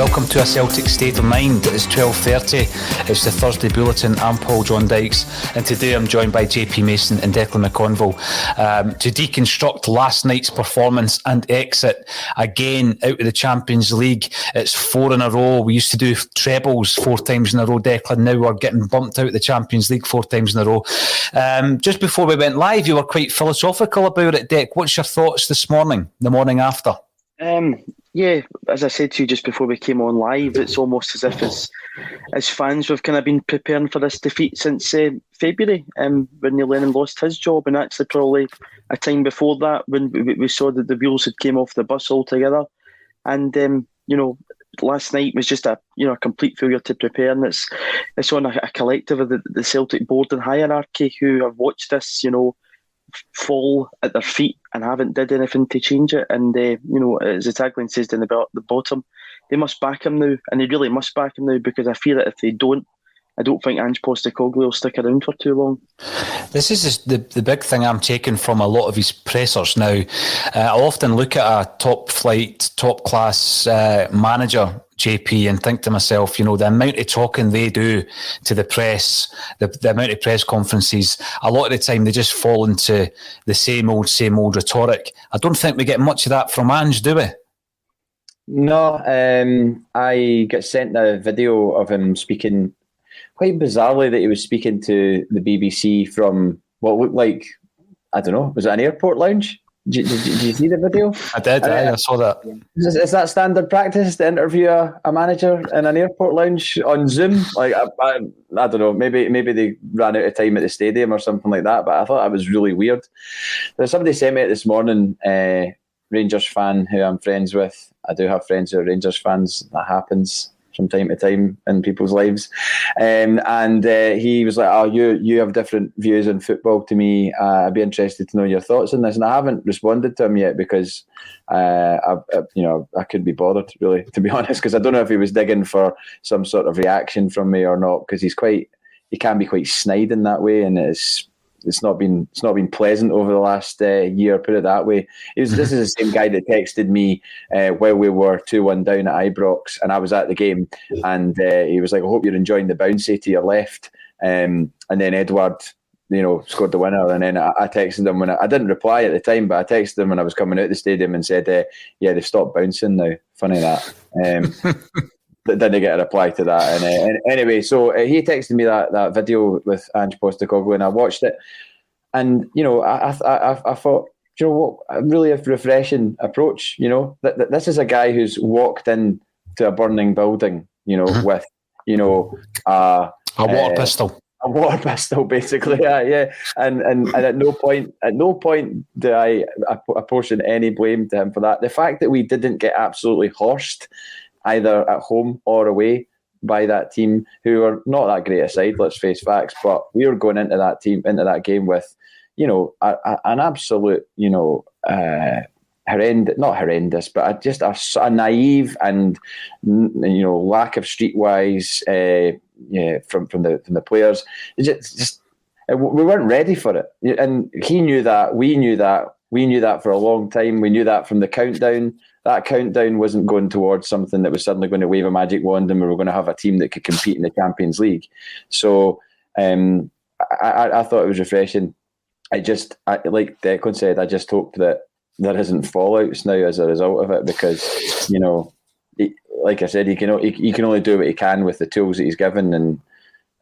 Welcome to A Celtic State of Mind. It's 12:30. It's the Thursday Bulletin. I'm Paul John Dykes, and today I'm joined by JP Mason and Declan McConville to deconstruct last night's performance and exit again out of the Champions League. It's 4 in a row. We used to do trebles 4 times in a row, Declan. Now we're getting bumped out of the Champions League 4 times in a row. Just before we went live, you were quite philosophical about it, Dec. What's your thoughts this morning, the morning after? Yeah, as I said to you just before we came on live, it's almost as if as fans we've kind of been preparing for this defeat since February, when Neil Lennon lost his job, and actually probably a time before that when we saw that the wheels had came off the bus altogether. And last night was just a complete failure to prepare, and it's on a collective of the Celtic board and hierarchy who have watched this, fall at their feet and haven't did anything to change it. And as the tagline says down the bottom, they must back him now, and they really must back him now, because I fear that if they don't, I don't think Ange Postecoglou will stick around for too long. This is the big thing I'm taking from a lot of his pressers now. I often look at a top flight, top class manager, JP, and think to myself, the amount of talking they do to the press, the amount of press conferences, a lot of the time they just fall into the same old rhetoric. I don't think we get much of that from Ange, do we? No, I got sent a video of him speaking, quite bizarrely, that he was speaking to the BBC from what looked like, I don't know, was it an airport lounge? Did you see the video? I did, I saw that. Is that standard practice to interview a manager in an airport lounge on Zoom? Like, I don't know, maybe they ran out of time at the stadium or something like that, but I thought that was really weird. There's somebody sent me it this morning, Rangers fan who I'm friends with. I do have friends who are Rangers fans. That happens from time to time in people's lives, and he was like, "Oh, you have different views on football to me. I'd be interested to know your thoughts on this." And I haven't responded to him yet because I couldn't be bothered, really, to be honest, because I don't know if he was digging for some sort of reaction from me or not, because he can be quite snide in that way, and it's not been pleasant over the last year, put it that way. This is the same guy that texted me while we were 2-1 down at Ibrox, and I was at the game, and he was like, "I hope you're enjoying the bouncy to your left." And then Edward, scored the winner, and then I texted him when I didn't reply at the time, but I texted him when I was coming out of the stadium and said, "Yeah, they've stopped bouncing now." Funny that. Didn't get a reply to that, and anyway, so he texted me that video with Ange Postecoglou, and I watched it, and I thought, what a really refreshing approach. This is a guy who's walked into a burning building, with a water pistol. A water pistol, basically, yeah. And at no point do I apportion any blame to him for that. The fact that we didn't get absolutely horsed, either at home or away, by that team, who are not that great a side, let's face facts, but we were going into that game with, an absolute, not horrendous, but just a naive and, lack of streetwise, from the players. Just we weren't ready for it, and he knew that. We knew that for a long time. We knew that from the countdown. That countdown wasn't going towards something that was suddenly going to wave a magic wand and we were going to have a team that could compete in the Champions League. So I thought it was refreshing. Like Declan said, I just hope that there isn't fallouts now as a result of it, because like I said, he can only do what he can with the tools that he's given,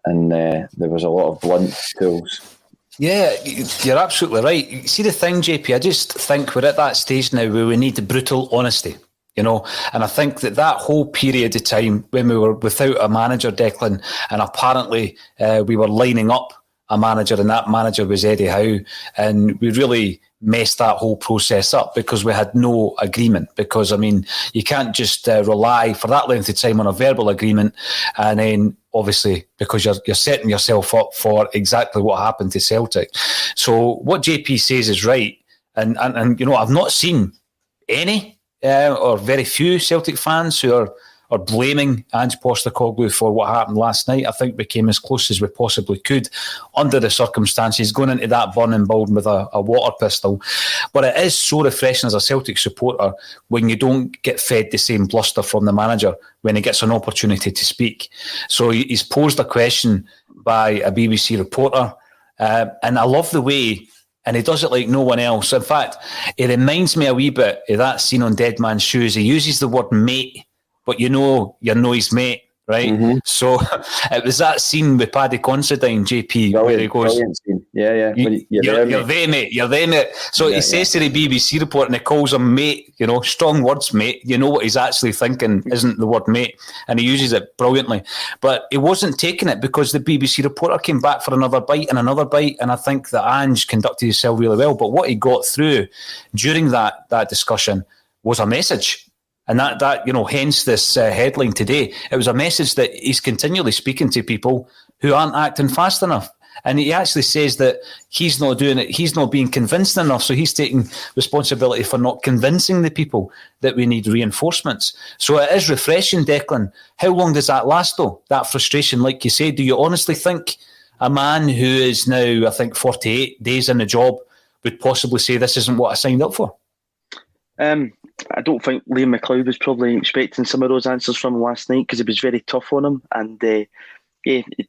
and there was a lot of blunt tools. Yeah, you're absolutely right. See, the thing, JP, I just think we're at that stage now where we need brutal honesty, and I think that whole period of time when we were without a manager, Declan, and apparently we were lining up a manager, and that manager was Eddie Howe, and we really messed that whole process up because we had no agreement. Because, you can't just rely for that length of time on a verbal agreement, and then obviously because you're setting yourself up for exactly what happened to Celtic. So what JP says is right, and I've not seen any or very few Celtic fans who are or blaming Ange Postecoglou for what happened last night. I think we came as close as we possibly could under the circumstances, going into that burning building with a water pistol. But it is so refreshing as a Celtic supporter when you don't get fed the same bluster from the manager when he gets an opportunity to speak. So he's posed a question by a BBC reporter, and I love the way, and he does it like no one else. In fact, it reminds me a wee bit of that scene on Dead Man's Shoes. He uses the word mate, but you know his mate, right? Mm-hmm. So it was that scene with Paddy Considine, JP, where he goes, yeah. You're there, mate. You're there, mate. So he says to the BBC report, and he calls him mate, strong words, mate. You know what he's actually thinking isn't the word mate, and he uses it brilliantly. But he wasn't taking it because the BBC reporter came back for another bite, and I think that Ange conducted himself really well. But what he got through during that discussion was a message. And that hence this headline today. It was a message that he's continually speaking to people who aren't acting fast enough. And he actually says that he's not doing it, he's not being convincing enough, so he's taking responsibility for not convincing the people that we need reinforcements. So it is refreshing, Declan. How long does that last, though? That frustration, like you say, do you honestly think a man who is now, I think, 48 days in the job would possibly say this isn't what I signed up for? I don't think Liam McLeod was probably expecting some of those answers from last night because it was very tough on him. And I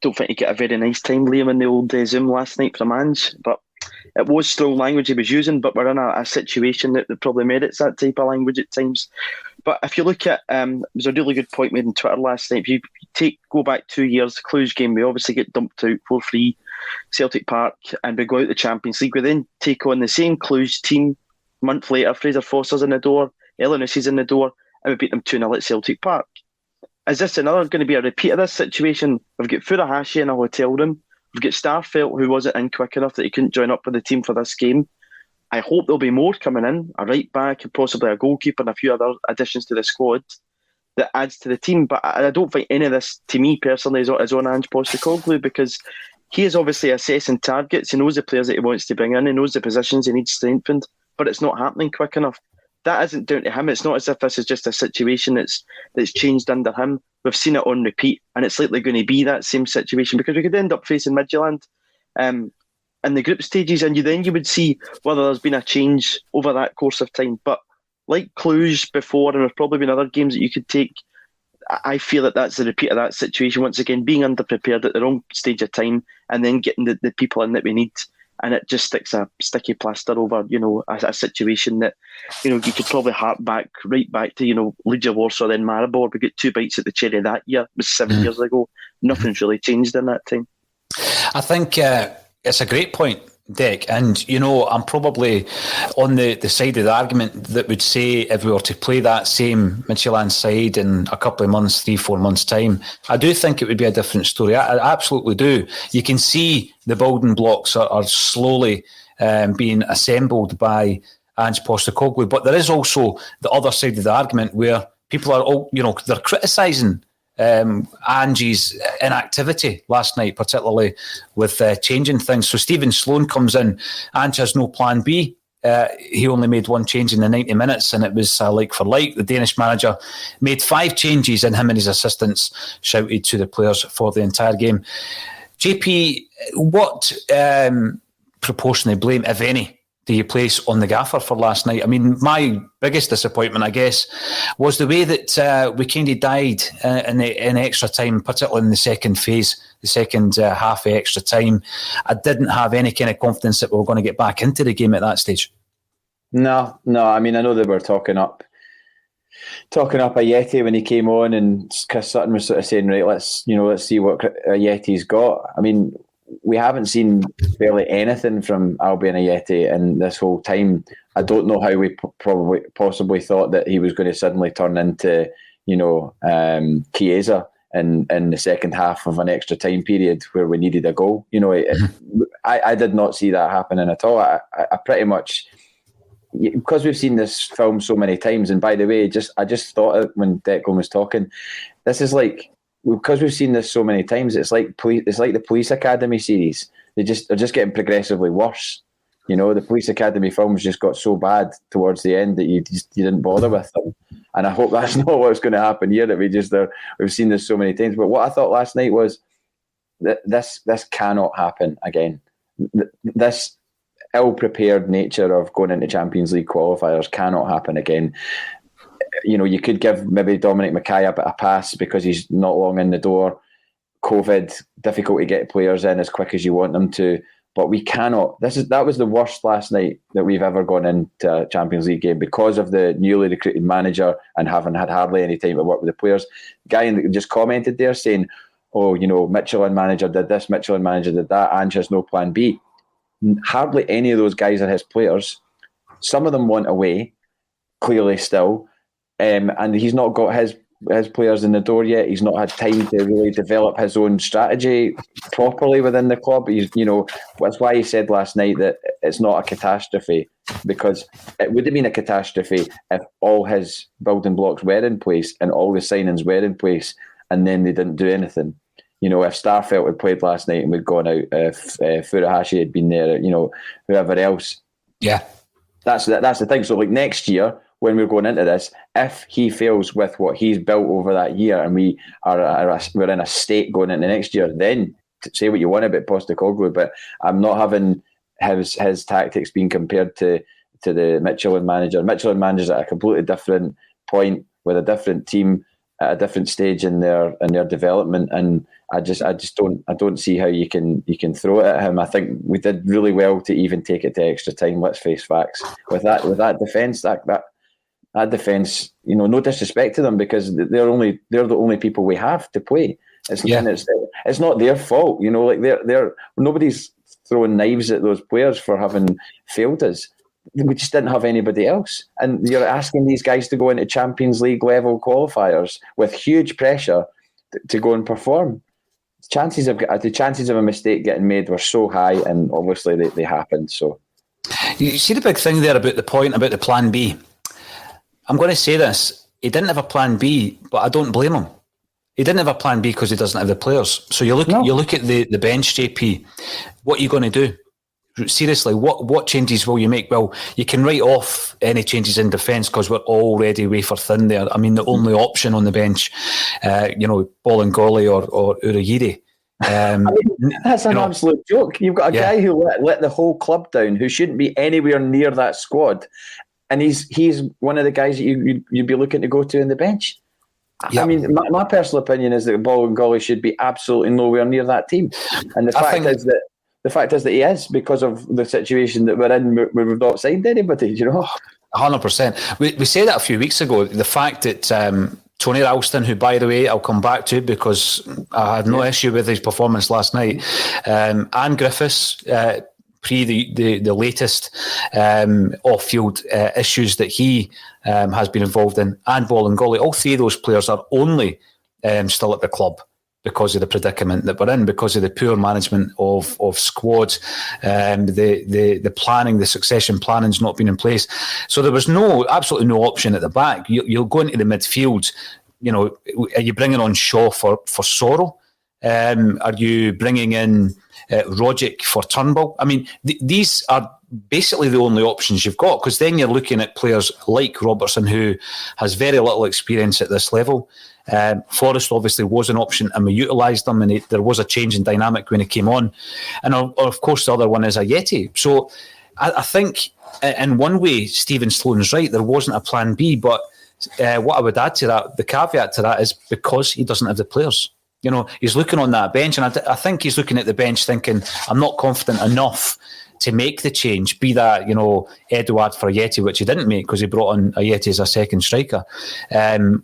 don't think he got a very nice time, Liam, in the old Zoom last night from Ange. But it was strong language he was using, but we're in a situation that probably merits that type of language at times. But if you look at, it was a really good point made on Twitter last night. If you go back 2 years, the Cluj game, we obviously get dumped out 4-3, Celtic Park, and we go out the Champions League. We then take on the same Cluj team. A month later, Fraser Foster's in the door, Ellis is in the door, and we beat them 2-0 at Celtic Park. Is this going to be a repeat of this situation? We've got Furuhashi in a hotel room. We've got Starfelt, who wasn't in quick enough that he couldn't join up with the team for this game. I hope there'll be more coming in, a right back and possibly a goalkeeper and a few other additions to the squad that adds to the team. But I don't think any of this, to me personally, is on Ange Postecoglou, because he is obviously assessing targets. He knows the players that he wants to bring in. He knows the positions he needs strengthened, but it's not happening quick enough. That isn't down to him. It's not as if this is just a situation that's changed under him. We've seen it on repeat, and it's likely going to be that same situation because we could end up facing Midtjylland in the group stages, and then you would see whether there's been a change over that course of time. But like Cluj before, and there's probably been other games that you could take, I feel that that's a repeat of that situation. Once again, being underprepared at the wrong stage of time and then getting the people in that we need. And it just sticks a sticky plaster over, a situation that, you could probably hark right back to, Leeds of Warsaw, then Maribor. We got 2 bites at the cherry that year. It was 7 years ago. Nothing's really changed in that time. I think it's a great point, Dick. And, I'm probably on the side of the argument that would say if we were to play that same Midtjylland side in a couple of months, 3-4 months' time, I do think it would be a different story. I absolutely do. You can see the building blocks are slowly being assembled by Ange Postecoglou. But there is also the other side of the argument where people are all, they're criticising Ange's inactivity last night, particularly with changing things. So Stephen Sloan comes in. Ange has no plan B. He only made one change in the 90 minutes, and it was like for like. The Danish manager made 5 changes, and him and his assistants shouted to the players for the entire game. JP, what proportion of blame, if any, do you place on the gaffer for last night? I mean, my biggest disappointment, I guess, was the way that we kind of died in extra time, particularly in the second phase, the second half of extra time. I didn't have any kind of confidence that we were going to get back into the game at that stage. No. I mean, I know they were talking up Ajeti when he came on, and Chris Sutton was sort of saying, right, let's see what Ajeti's got. I mean, we haven't seen barely anything from Albion Ajeti in this whole time. I don't know how we possibly thought that he was going to suddenly turn into, Chiesa in the second half of an extra time period where we needed a goal. I did not see that happening at all. I pretty much, because we've seen this film so many times, and by the way, I just thought when Declan was talking, this is like, because we've seen this so many times, it's like the Police Academy series. They're just getting progressively worse. The Police Academy films just got so bad towards the end that you didn't bother with them. And I hope that's not what's going to happen here, that we've seen this so many times. But what I thought last night was that this cannot happen again. This ill-prepared nature of going into Champions League qualifiers cannot happen again. You could give maybe Dominic Mackay a bit of pass because he's not long in the door. COVID, difficult to get players in as quick as you want them to. But we cannot. That was the worst last night that we've ever gone into a Champions League game because of the newly recruited manager and having had hardly any time to work with the players. Guy just commented there saying, "Oh, Michelin manager did this, Michelin manager did that. Ange has no plan B." Hardly any of those guys are his players. Some of them want away, clearly still, and he's not got his players in the door yet. He's not had time to really develop his own strategy properly within the club. That's why he said last night that it's not a catastrophe, because it would have been a catastrophe if all his building blocks were in place and all the signings were in place and then they didn't do anything. If Starfelt had played last night and we'd gone out, if Furuhashi had been there, whoever else. Yeah. That's the thing. So next year, when we're going into this, if he fails with what he's built over that year and we're in a state going into next year, then say what you want about Postecoglou, but I'm not having his tactics being compared to the Michelin manager. Michelin manager's at a completely different point with a different team at a different stage in their development, and I don't see how you can throw it at him. I think we did really well to even take it to extra time. Let's face facts. With that defence, that defence, no disrespect to them, because they're the only people we have to play. It's not their fault, they're nobody's throwing knives at those players for having failed us. We just didn't have anybody else, and you're asking these guys to go into Champions League level qualifiers with huge pressure to go and perform. The chances of a mistake getting made were so high, and obviously they happened. So you see the big thing there about the point about the plan B. I'm going to say this: he didn't have a plan B, but I don't blame him. He didn't have a plan B because he doesn't have the players. So you look at the bench, JP. What are you going to do? Seriously, what changes will you make? Well, you can write off any changes in defence because we're already wafer thin there. I mean, the only option on the bench, Bolingoli or Urugide. That's an absolute joke. You've got a guy who let the whole club down, who shouldn't be anywhere near that squad, and he's one of the guys that you'd be looking to go to in the bench. Yep. I mean, my personal opinion is that Bolingoli should be absolutely nowhere near that team, and the fact is that he is, because of the situation that we're in, where we've not signed anybody, 100%. We said that a few weeks ago. The fact that Tony Ralston, who, by the way, I'll come back to because I had no issue with his performance last night, and Griffiths, pre the latest off-field issues that he has been involved in, and Bolingoli, all three of those players are only still at the club because of the predicament that we're in, because of the poor management of squads, the planning, the succession planning's not been in place. So there was absolutely no option at the back. You'll go into the midfield. Are you bringing on Shaw for Sorrell? Are you bringing in Rogic for Turnbull? I mean, these are basically the only options you've got, because then you're looking at players like Robertson, who has very little experience at this level. Forrest obviously was an option, and we utilised them, and there was a change in dynamic when he came on. And of course, the other one is Ajeti. So I think in one way, Stephen Sloan's right. There wasn't a plan B, but what I would add to that, the caveat to that, is because he doesn't have the players. He's looking on that bench, and I think he's looking at the bench thinking, I'm not confident enough to make the change, be that, Edouard for Ajeti, which he didn't make because he brought on Ajeti as a second striker,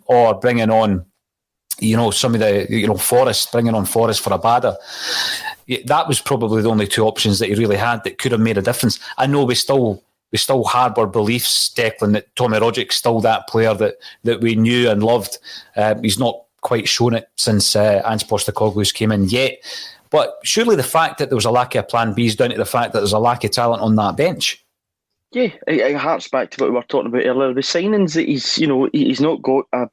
or bringing on, some of the, Forrest, bringing on Forrest for Abada. That was probably the only two options that he really had that could have made a difference. I know we still harbour beliefs, Declan, that Tommy Rogic's still that player that we knew and loved. He's not quite shown it since Ange Postecoglou's came in yet. But surely the fact that there was a lack of a plan B is down to the fact that there's a lack of talent on that bench. Yeah, it harks back to what we were talking about earlier. The signings that he's not got a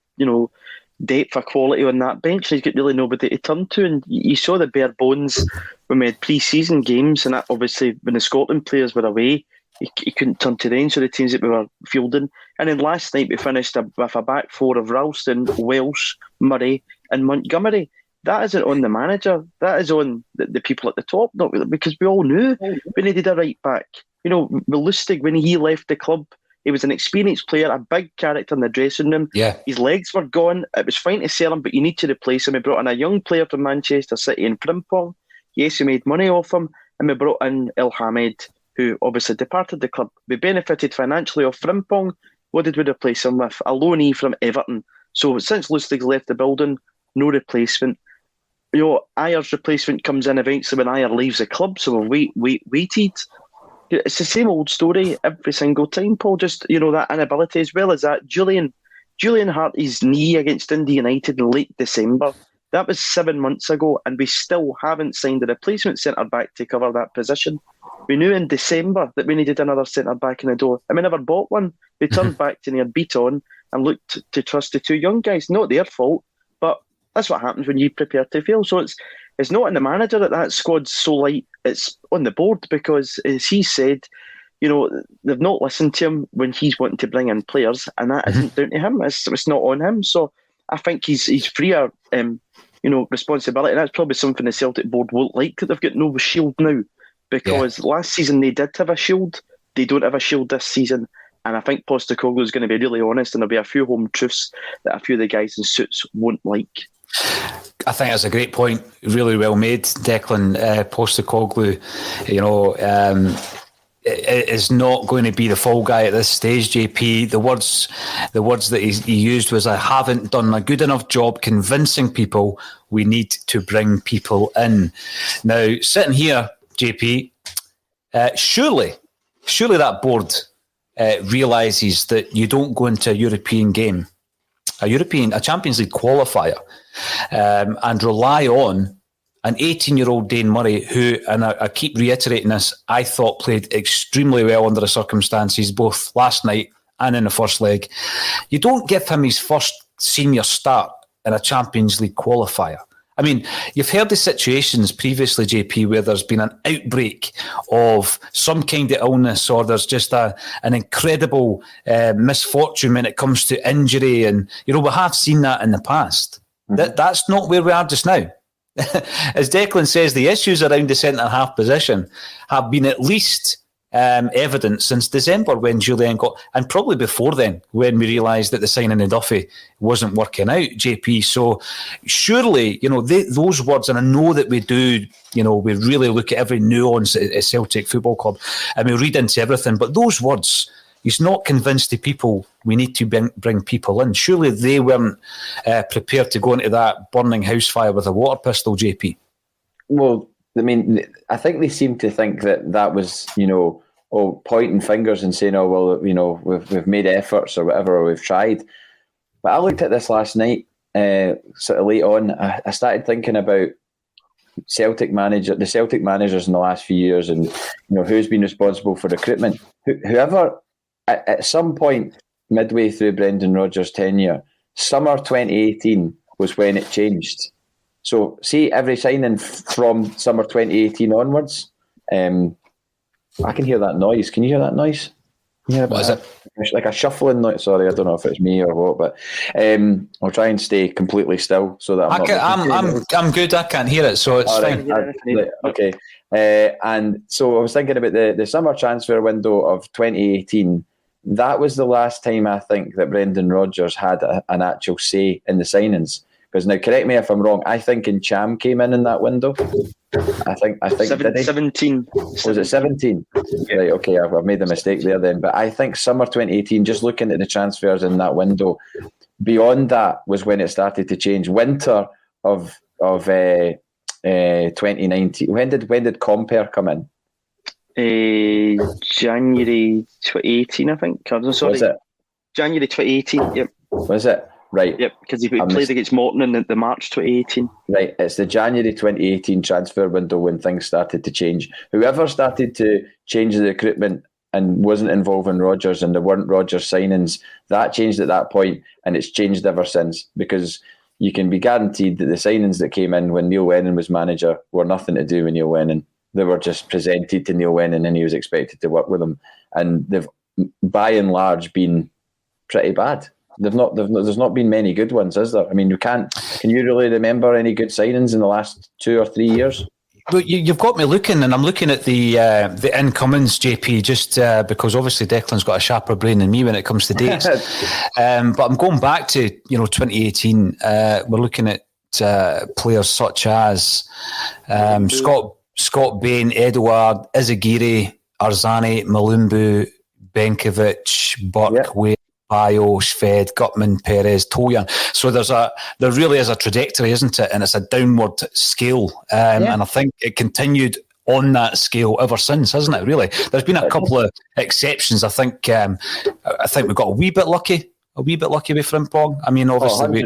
depth or quality on that bench. He's got really nobody to turn to, and you saw the bare bones when we had pre-season games, and that obviously when the Scotland players were away, he couldn't turn to the end, so the teams that we were fielding. And then last night we finished with a back four of Ralston, Welsh, Murray and Montgomery. That isn't on the manager. That is on the people at the top, not because we all knew we needed a right back. You know, Lustig, when he left the club, he was an experienced player, a big character in the dressing room. Yeah. His legs were gone. It was fine to sell him, but you need to replace him. We brought in a young player from Manchester City in Frimpong. Yes, we made money off him. And we brought in El Hamed, who obviously departed the club. We benefited financially off Frimpong. What did we replace him with? A loanee from Everton. So since Lustig's left the building, no replacement. You know, Ayer's replacement comes in eventually when Ayer leaves the club, so we waited. It's the same old story every single time, Paul. Just, you know, that inability, as well as that. Julian hurt his knee against Dundee United in late December. That was 7 months ago, and we still haven't signed a replacement centre-back to cover that position. We knew in December that we needed another centre-back in the door, and we never bought one. They turned back to near Beaton and looked to trust the two young guys. Not their fault, but that's what happens when you prepare to fail. So it's not on the manager that squad's so light. It's on the board because, as he said, you know, they've not listened to him when he's wanting to bring in players, and that isn't down to him. It's not on him. So I think he's freer, you know, responsibility. And that's probably something the Celtic board won't like, that they've got no shield now, because last season they did have a shield. They don't have a shield this season. And I think Postecoglou is going to be really honest, and there'll be a few home truths that a few of the guys in suits won't like. I think that's a great point. Really well made, Declan. Postecoglou, you know, is not going to be the fall guy at this stage, JP. The words that he used was, I haven't done a good enough job convincing people we need to bring people in. Now, sitting here, JP, surely that board realises that you don't go into a European game, a Champions League qualifier, and rely on an 18-year-old Dane Murray who, and I keep reiterating this, I thought played extremely well under the circumstances, both last night and in the first leg. You don't give him his first senior start in a Champions League qualifier. I mean, you've heard the situations previously, JP, where there's been an outbreak of some kind of illness, or there's just an incredible misfortune when it comes to injury. And, you know, we have seen that in the past. Mm-hmm. That's not where we are just now. As Declan says, the issues around the centre-half position have been at least evident since December, when Julian got, and probably before then, when we realised that the signing of Duffy wasn't working out, JP. So surely, you know, those words, and I know that we do, you know, we really look at every nuance at Celtic Football Club and we read into everything, but those words, he's not convinced the people we need to bring people in. Surely they weren't prepared to go into that burning house fire with a water pistol, JP. Well, I mean, I think they seem to think that was, you know, pointing fingers and saying, oh, well, you know, we've made efforts or whatever, or we've tried. But I looked at this last night, sort of late on. I started thinking about the Celtic managers in the last few years, and, you know, who's been responsible for recruitment. Whoever, at some point midway through Brendan Rodgers' tenure, summer 2018 was when it changed. So, see, every signing from summer 2018 onwards, I can hear that noise. Can you hear that noise? Yeah, what is it? Like a shuffling noise. Sorry, I don't know if it's me or what, but I'll try and stay completely still so that I'm good. I can't hear it, so it's fine. Okay. And so I was thinking about the summer transfer window of 2018. That was the last time I think that Brendan Rodgers had an actual say in the signings. Because now, correct me if I'm wrong, I think Cham came in that window. I think 17. Was it 17? Yeah. Right, okay, I've made a mistake there then. But I think summer 2018, just looking at the transfers in that window, beyond that was when it started to change. Winter of 2019. When did Compere come in? January 2018, I think. I'm sorry. Was it? January 2018, yep. Was it? Right. Yep, because he played against Morton in the March 2018. Right, it's the January 2018 transfer window when things started to change. Whoever started to change the recruitment and wasn't involving Rodgers, and there weren't Rodgers signings, that changed at that point, and it's changed ever since, because you can be guaranteed that the signings that came in when Neil Lennon was manager were nothing to do with Neil Lennon. They were just presented to Neil Lennon and he was expected to work with them. And they've, by and large, been pretty bad. There's not been many good ones, is there? I mean, can you really remember any good signings in the last 2 or 3 years? Well, you've got me looking, and I'm looking at the incomings, JP, just because obviously Declan's got a sharper brain than me when it comes to dates. But I'm going back to 2018. We're looking at players such as Scott Bain, Edouard, Izagiri, Arzani, Malumbu, Benkovic, Burke, Wade, Bayo, Shved, Gutman, Perez, Toyan. So there really is a trajectory, isn't it? And it's a downward scale. And I think it continued on that scale ever since, hasn't it? Really, there's been a couple of exceptions. I think we got a wee bit lucky with Frimpong. I mean, obviously,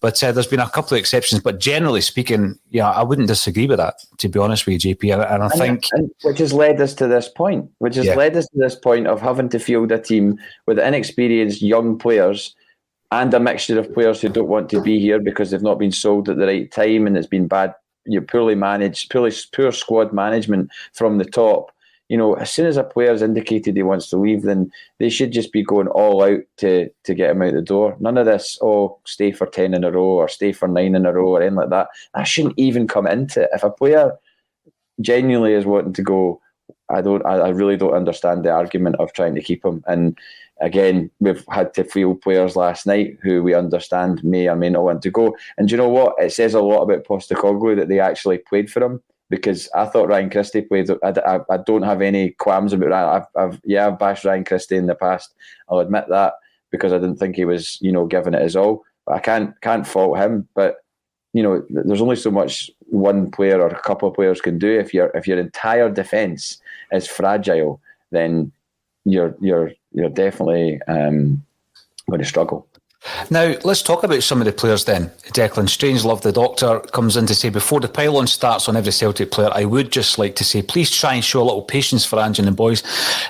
but there's been a couple of exceptions. But generally speaking, I wouldn't disagree with that, to be honest with you, JP. And I think which has led us to this point. Of having to field a team with inexperienced young players and a mixture of players who don't want to be here because they've not been sold at the right time, and it's been bad, poorly managed, poor squad management from the top. As soon as a player's indicated he wants to leave, then they should just be going all out to get him out the door. None of this, stay for 10 in a row or stay for 9 in a row or anything like that. That shouldn't even come into it. If a player genuinely is wanting to go, I really don't understand the argument of trying to keep him. And again, we've had to field players last night who we understand may or may not want to go. And do you know what? It says a lot about Postecoglou that they actually played for him. Because I thought Ryan Christie played. I don't have any qualms about that. I've bashed Ryan Christie in the past. I'll admit that because I didn't think he was, giving it his all. But I can't fault him. But there's only so much one player or a couple of players can do. If your entire defence is fragile, then you're definitely going to struggle. Now, let's talk about some of the players then. Declan, Strangelove, the doctor, comes in to say, before the pylon starts on every Celtic player, I would just like to say, please try and show a little patience for Ange and the boys.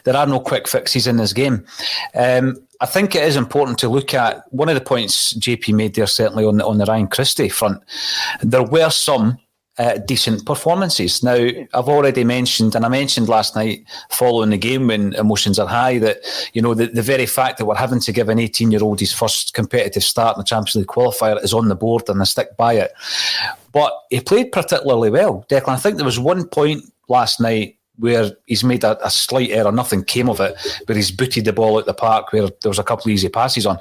There are no quick fixes in this game. I think it is important to look at one of the points JP made there, certainly on the Ryan Christie front. There were some decent performances. Now, I've already mentioned, and I mentioned last night following the game when emotions are high, that the very fact that we're having to give an 18-year-old his first competitive start in the Champions League qualifier is on the board, and I stick by it. But he played particularly well, Declan. I think there was one point last night where he's made a slight error, nothing came of it, but he's booted the ball out the park where there was a couple of easy passes on.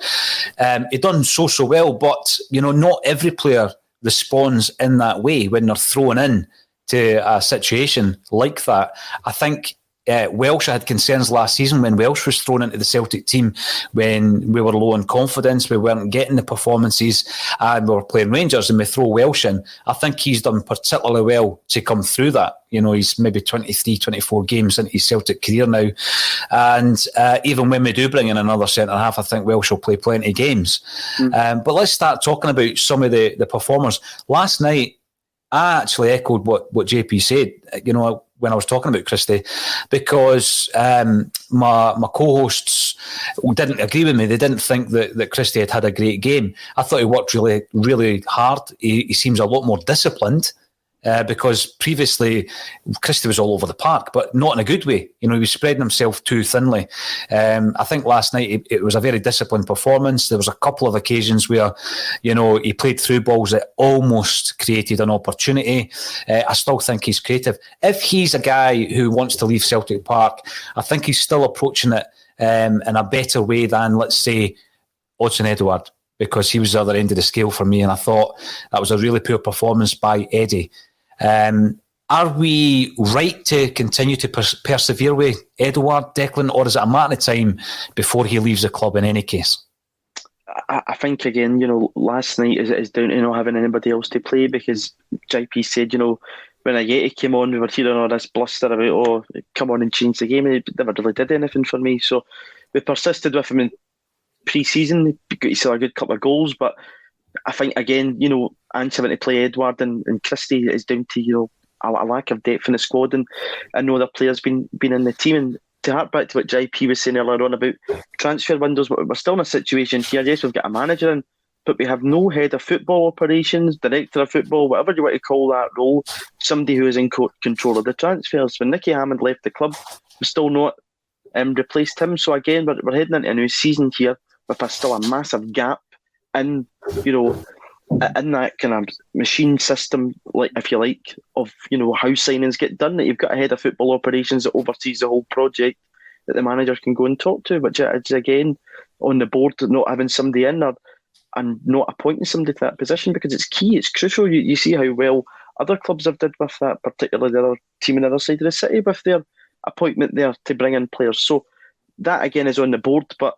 He done so well, but not every player responds in that way when they're thrown in to a situation like that. I think Welsh had concerns last season when Welsh was thrown into the Celtic team when we were low on confidence, we weren't getting the performances, and we were playing Rangers and we throw Welsh in. I think he's done particularly well to come through that. He's maybe 23, 24 games into his Celtic career now. And even when we do bring in another centre-half, I think Welsh will play plenty of games. But let's start talking about some of the performers. Last night, I actually echoed what JP said, when I was talking about Christie, because my co-hosts didn't agree with me. They didn't think that Christie had a great game. I thought he worked really, really hard. He seems a lot more disciplined. Because previously Christie was all over the park, but not in a good way. He was spreading himself too thinly. I think last night it was a very disciplined performance. There was a couple of occasions where, he played through balls that almost created an opportunity. I still think he's creative. If he's a guy who wants to leave Celtic Park, I think he's still approaching it in a better way than, let's say, Odsonne Edouard, because he was the other end of the scale for me, and I thought that was a really poor performance by Eddie. Are we right to continue to persevere with Edouard, Declan, or is it a matter of time before he leaves the club in any case? I think, again, last night is down to not having anybody else to play, because JP said, when Ayeti came on, we were hearing all this bluster about, come on and change the game, and he never really did anything for me. So we persisted with him in pre-season. He saw a good couple of goals, but I think, again, Ange having to play Edouard and Christie is down to, a lack of depth in the squad, and I know the players been in the team. And to hark back to what JP was saying earlier on about transfer windows, we're still in a situation here. Yes, we've got a manager in, but we have no head of football operations, director of football, whatever you want to call that role, somebody who is in control of the transfers. When Nicky Hammond left the club, we still not replaced him. So again, we're heading into a new season here with still a massive gap in, in that kind of machine system, like if you like, of how signings get done. That you've got a head of football operations that oversees the whole project that the manager can go and talk to, which is again on the board, not having somebody in there and not appointing somebody to that position, because it's key, it's crucial. You see how well other clubs have did with that, particularly the other team on the other side of the city with their appointment there to bring in players. So that again is on the board, but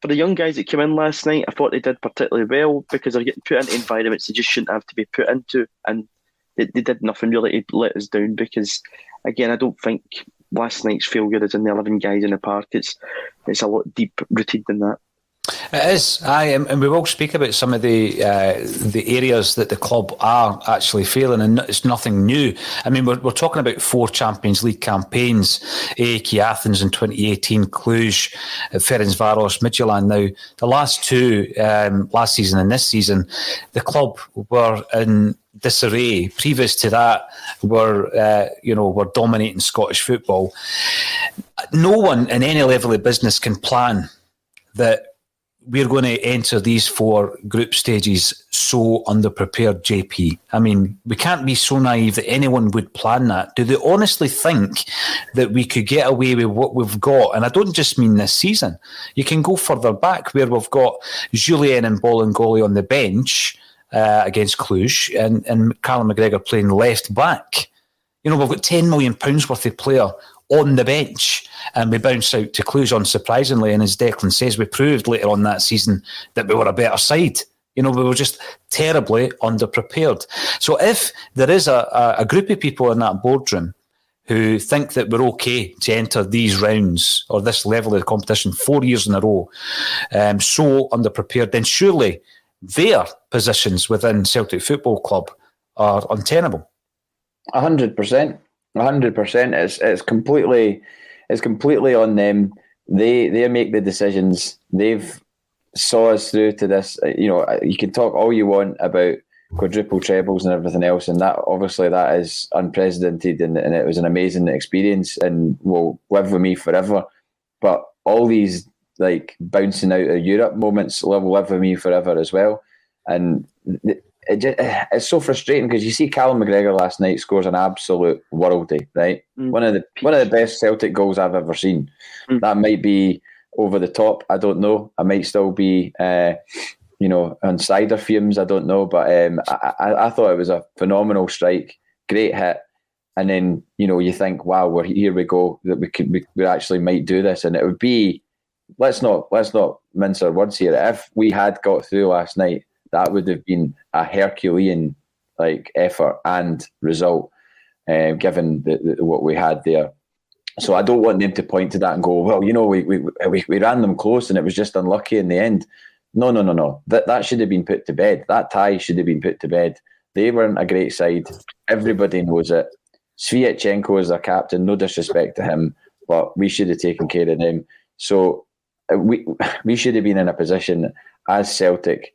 for the young guys that came in last night, I thought they did particularly well because they're getting put into environments they just shouldn't have to be put into, and they did nothing really to let us down, because again, I don't think last night's failure is in the 11 guys in the park. It's a lot deep rooted than that. It is, and we will speak about some of the areas that the club are actually failing, and it's nothing new. I mean, we're talking about 4 Champions League campaigns: AEK Athens in 2018, Cluj, Ferencvaros, Midtjylland. Now, the last 2, last season and this season, the club were in disarray. Previous to that, were dominating Scottish football. No one in any level of business can plan that we're going to enter these 4 group stages so underprepared, JP. I mean, we can't be so naive that anyone would plan that. Do they honestly think that we could get away with what we've got? And I don't just mean this season. You can go further back where we've got Julien and Bolingoli on the bench against Cluj and Callum McGregor playing left back. We've got £10 million worth of player on the bench, and we bounce out to Cluj unsurprisingly. And as Declan says, we proved later on that season that we were a better side. We were just terribly underprepared. So if there is a group of people in that boardroom who think that we're okay to enter these rounds or this level of competition 4 years in a row, so underprepared, then surely their positions within Celtic Football Club are untenable. 100%. 100%. It's completely on them. They make the decisions. They've saw us through to this. You can talk all you want about quadruple trebles and everything else, and that obviously that is unprecedented, and it was an amazing experience and will live with me forever. But all these like bouncing out of Europe moments will live with me forever as well. And it's so frustrating because you see Callum McGregor last night scores an absolute worldie, right? One of the best Celtic goals I've ever seen. That might be over the top. I don't know. I might still be, on cider fumes. I don't know, but I thought it was a phenomenal strike, great hit, and then you think, wow, here we go, that we actually might do this, and it would be. Let's not mince our words here. If we had got through last night, that would have been a Herculean effort and result, given what we had there. So I don't want them to point to that and go, well, we ran them close and it was just unlucky in the end. No. That should have been put to bed. That tie should have been put to bed. They weren't a great side. Everybody knows it. Sviatchenko is their captain. No disrespect to him, but we should have taken care of them. So we should have been in a position as Celtic,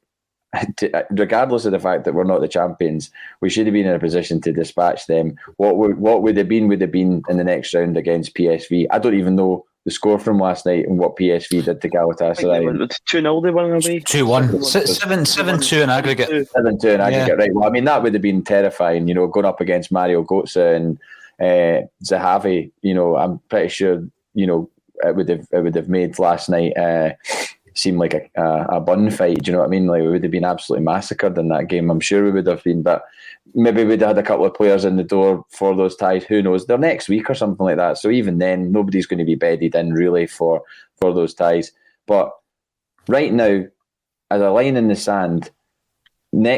regardless of the fact that we're not the champions, we should have been in a position to dispatch them. What would have been in the next round against PSV. I don't even know the score from last night and what PSV did to Galatasaray. 2-0 they won away. 2-1. 7-2 in aggregate. 7-2 in aggregate, right. Well, I mean, that would have been terrifying, going up against Mario Götze and Zahavi. I'm pretty sure, it would have made last night seem like a bun fight. Do you know what I mean? Like, we would have been absolutely massacred in that game. I'm sure we would have been, but maybe we'd have had a couple of players in the door for those ties. Who knows? They're next week or something like that. So even then, nobody's going to be bedded in really for those ties. But right now, as a line in the sand,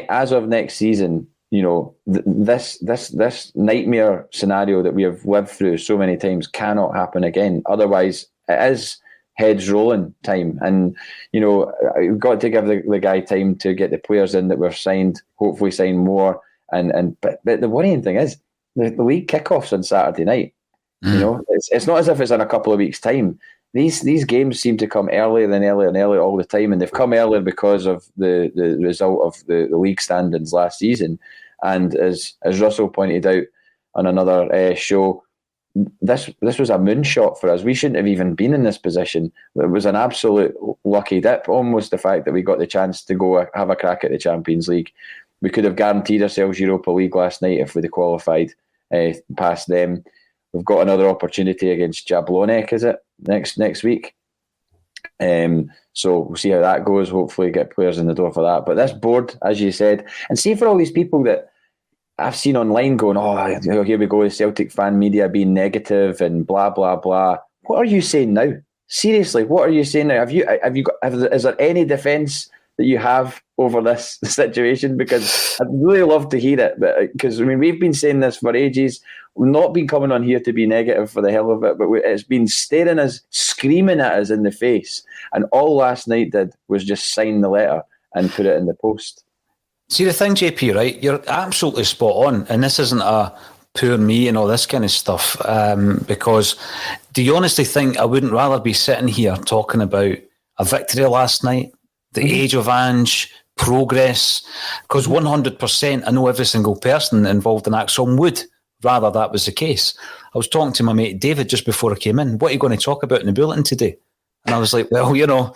as of next season, this nightmare scenario that we have lived through so many times cannot happen again. Otherwise, it is heads rolling time, and we've got to give the guy time to get the players in that were signed, hopefully sign more, but the worrying thing is the league kickoffs on Saturday night. It's not as if it's in a couple of weeks' time. these games seem to come earlier and earlier and earlier all the time, and they've come earlier because of the result of the league standings last season. And as Russell pointed out on another show, this was a moonshot for us. We shouldn't have even been in this position. It was an absolute lucky dip, almost, the fact that we got the chance to go have a crack at the Champions League. We could have guaranteed ourselves Europa League last night if we'd have qualified past them. We've got another opportunity against Jablonec, is it, next week? So we'll see how that goes. Hopefully get players in the door for that. But this board, as you said, and see for all these people that I've seen online going, oh, here we go, the Celtic fan media being negative and blah, blah, blah. What are you saying now? Seriously, what are you saying now? Is there any defence that you have over this situation? Because I'd really love to hear it. Because, we've been saying this for ages. We've not been coming on here to be negative for the hell of it, but it's been staring us, screaming at us in the face. And all last night did was just sign the letter and put it in the post. See, the thing, JP, right, you're absolutely spot on, and this isn't a poor me and all this kind of stuff, because do you honestly think I wouldn't rather be sitting here talking about a victory last night, the age of Ange, progress? Because 100% I know every single person involved in Axon would rather that was the case. I was talking to my mate David just before I came in. What are you going to talk about in the Bulletin today? And I was like, well,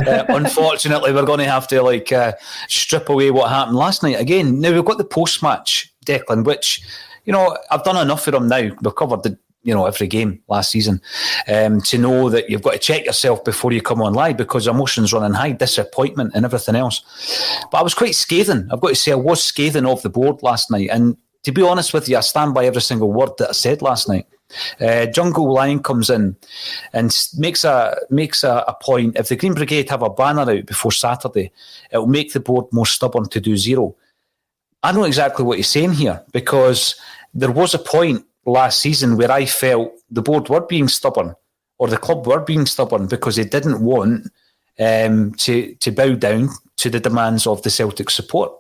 unfortunately, we're going to have to strip away what happened last night again. Now, we've got the post-match, Declan, which, I've done enough for them now. We've covered every game last season to know that you've got to check yourself before you come on live, because emotions running high, disappointment and everything else. But I was quite scathing. I've got to say I was scathing of the board last night. And to be honest with you, I stand by every single word that I said last night. Jungle Lion comes in and makes a point. If the Green Brigade have a banner out before Saturday, it'll make the board more stubborn to do zero. I know exactly what he's saying here, because there was a point last season where I felt the board were being stubborn, or the club were being stubborn, because they didn't want to bow down to the demands of the Celtic support.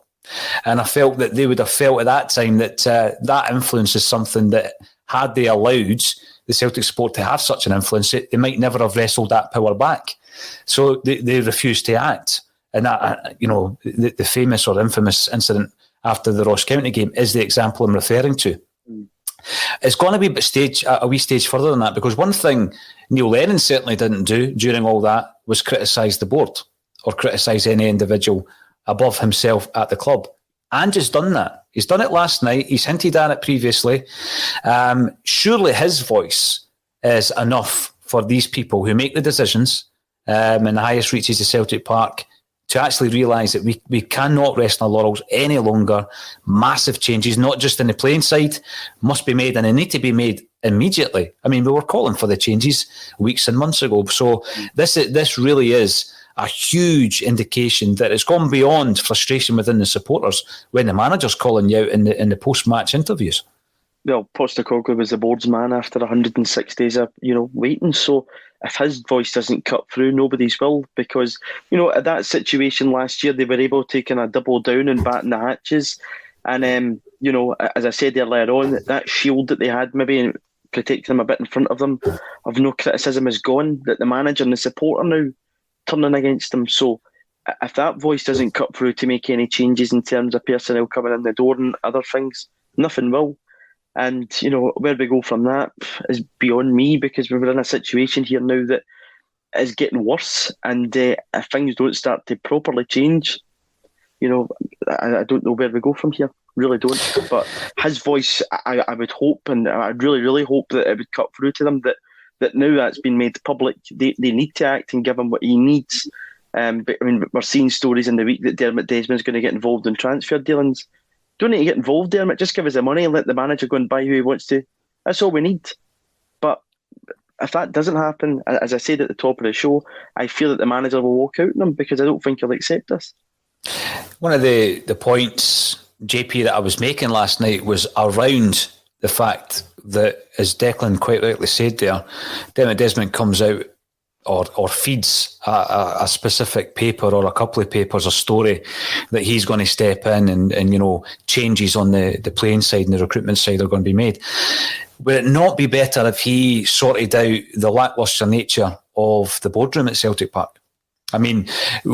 And I felt that they would have felt at that time that that influence is something that, had they allowed the Celtic support to have such an influence, they might never have wrestled that power back. So they refused to act. And that, the famous or infamous incident after the Ross County game is the example I'm referring to. It's going to be a wee stage further than that, because one thing Neil Lennon certainly didn't do during all that was criticise the board or criticise any individual above himself at the club. Ange has done that. He's done it last night. He's hinted at it previously. Surely his voice is enough for these people who make the decisions in the highest reaches of Celtic Park to actually realise that we cannot rest on our laurels any longer. Massive changes, not just in the playing side, must be made, and they need to be made immediately. We were calling for the changes weeks and months ago. So this really is a huge indication that it's gone beyond frustration within the supporters when the manager's calling you out in the post-match interviews. Well, Postecoglou was the board's man after 106 days of waiting. So if his voice doesn't cut through, nobody's will. Because at that situation last year, they were able to kind of double down and batten the hatches. And as I said earlier on, that shield that they had maybe protecting them a bit in front of them of no criticism is gone. That the manager and the support are now turning against them. So if that voice doesn't cut through to make any changes in terms of personnel coming in the door and other things, nothing will. And where we go from that is beyond me, because we're in a situation here now that is getting worse, and if things don't start to properly change, I don't know where we go from here. Really don't. But his voice, I would hope, and I really, really hope that it would cut through to them, that now that's been made public, they need to act and give him what he needs. But we're seeing stories in the week that Dermot Desmond's going to get involved in transfer dealings. Don't need to get involved, Dermot. Just give us the money and let the manager go and buy who he wants to. That's all we need. But if that doesn't happen, as I said at the top of the show, I feel that the manager will walk out on them, because I don't think he'll accept this. One of the points, JP, that I was making last night was around the fact that, as Declan quite rightly said there, Dermot Desmond comes out or feeds a specific paper or a couple of papers a story that he's going to step in and changes on the playing side and the recruitment side are going to be made. Would it not be better if he sorted out the lacklustre nature of the boardroom at Celtic Park? I mean,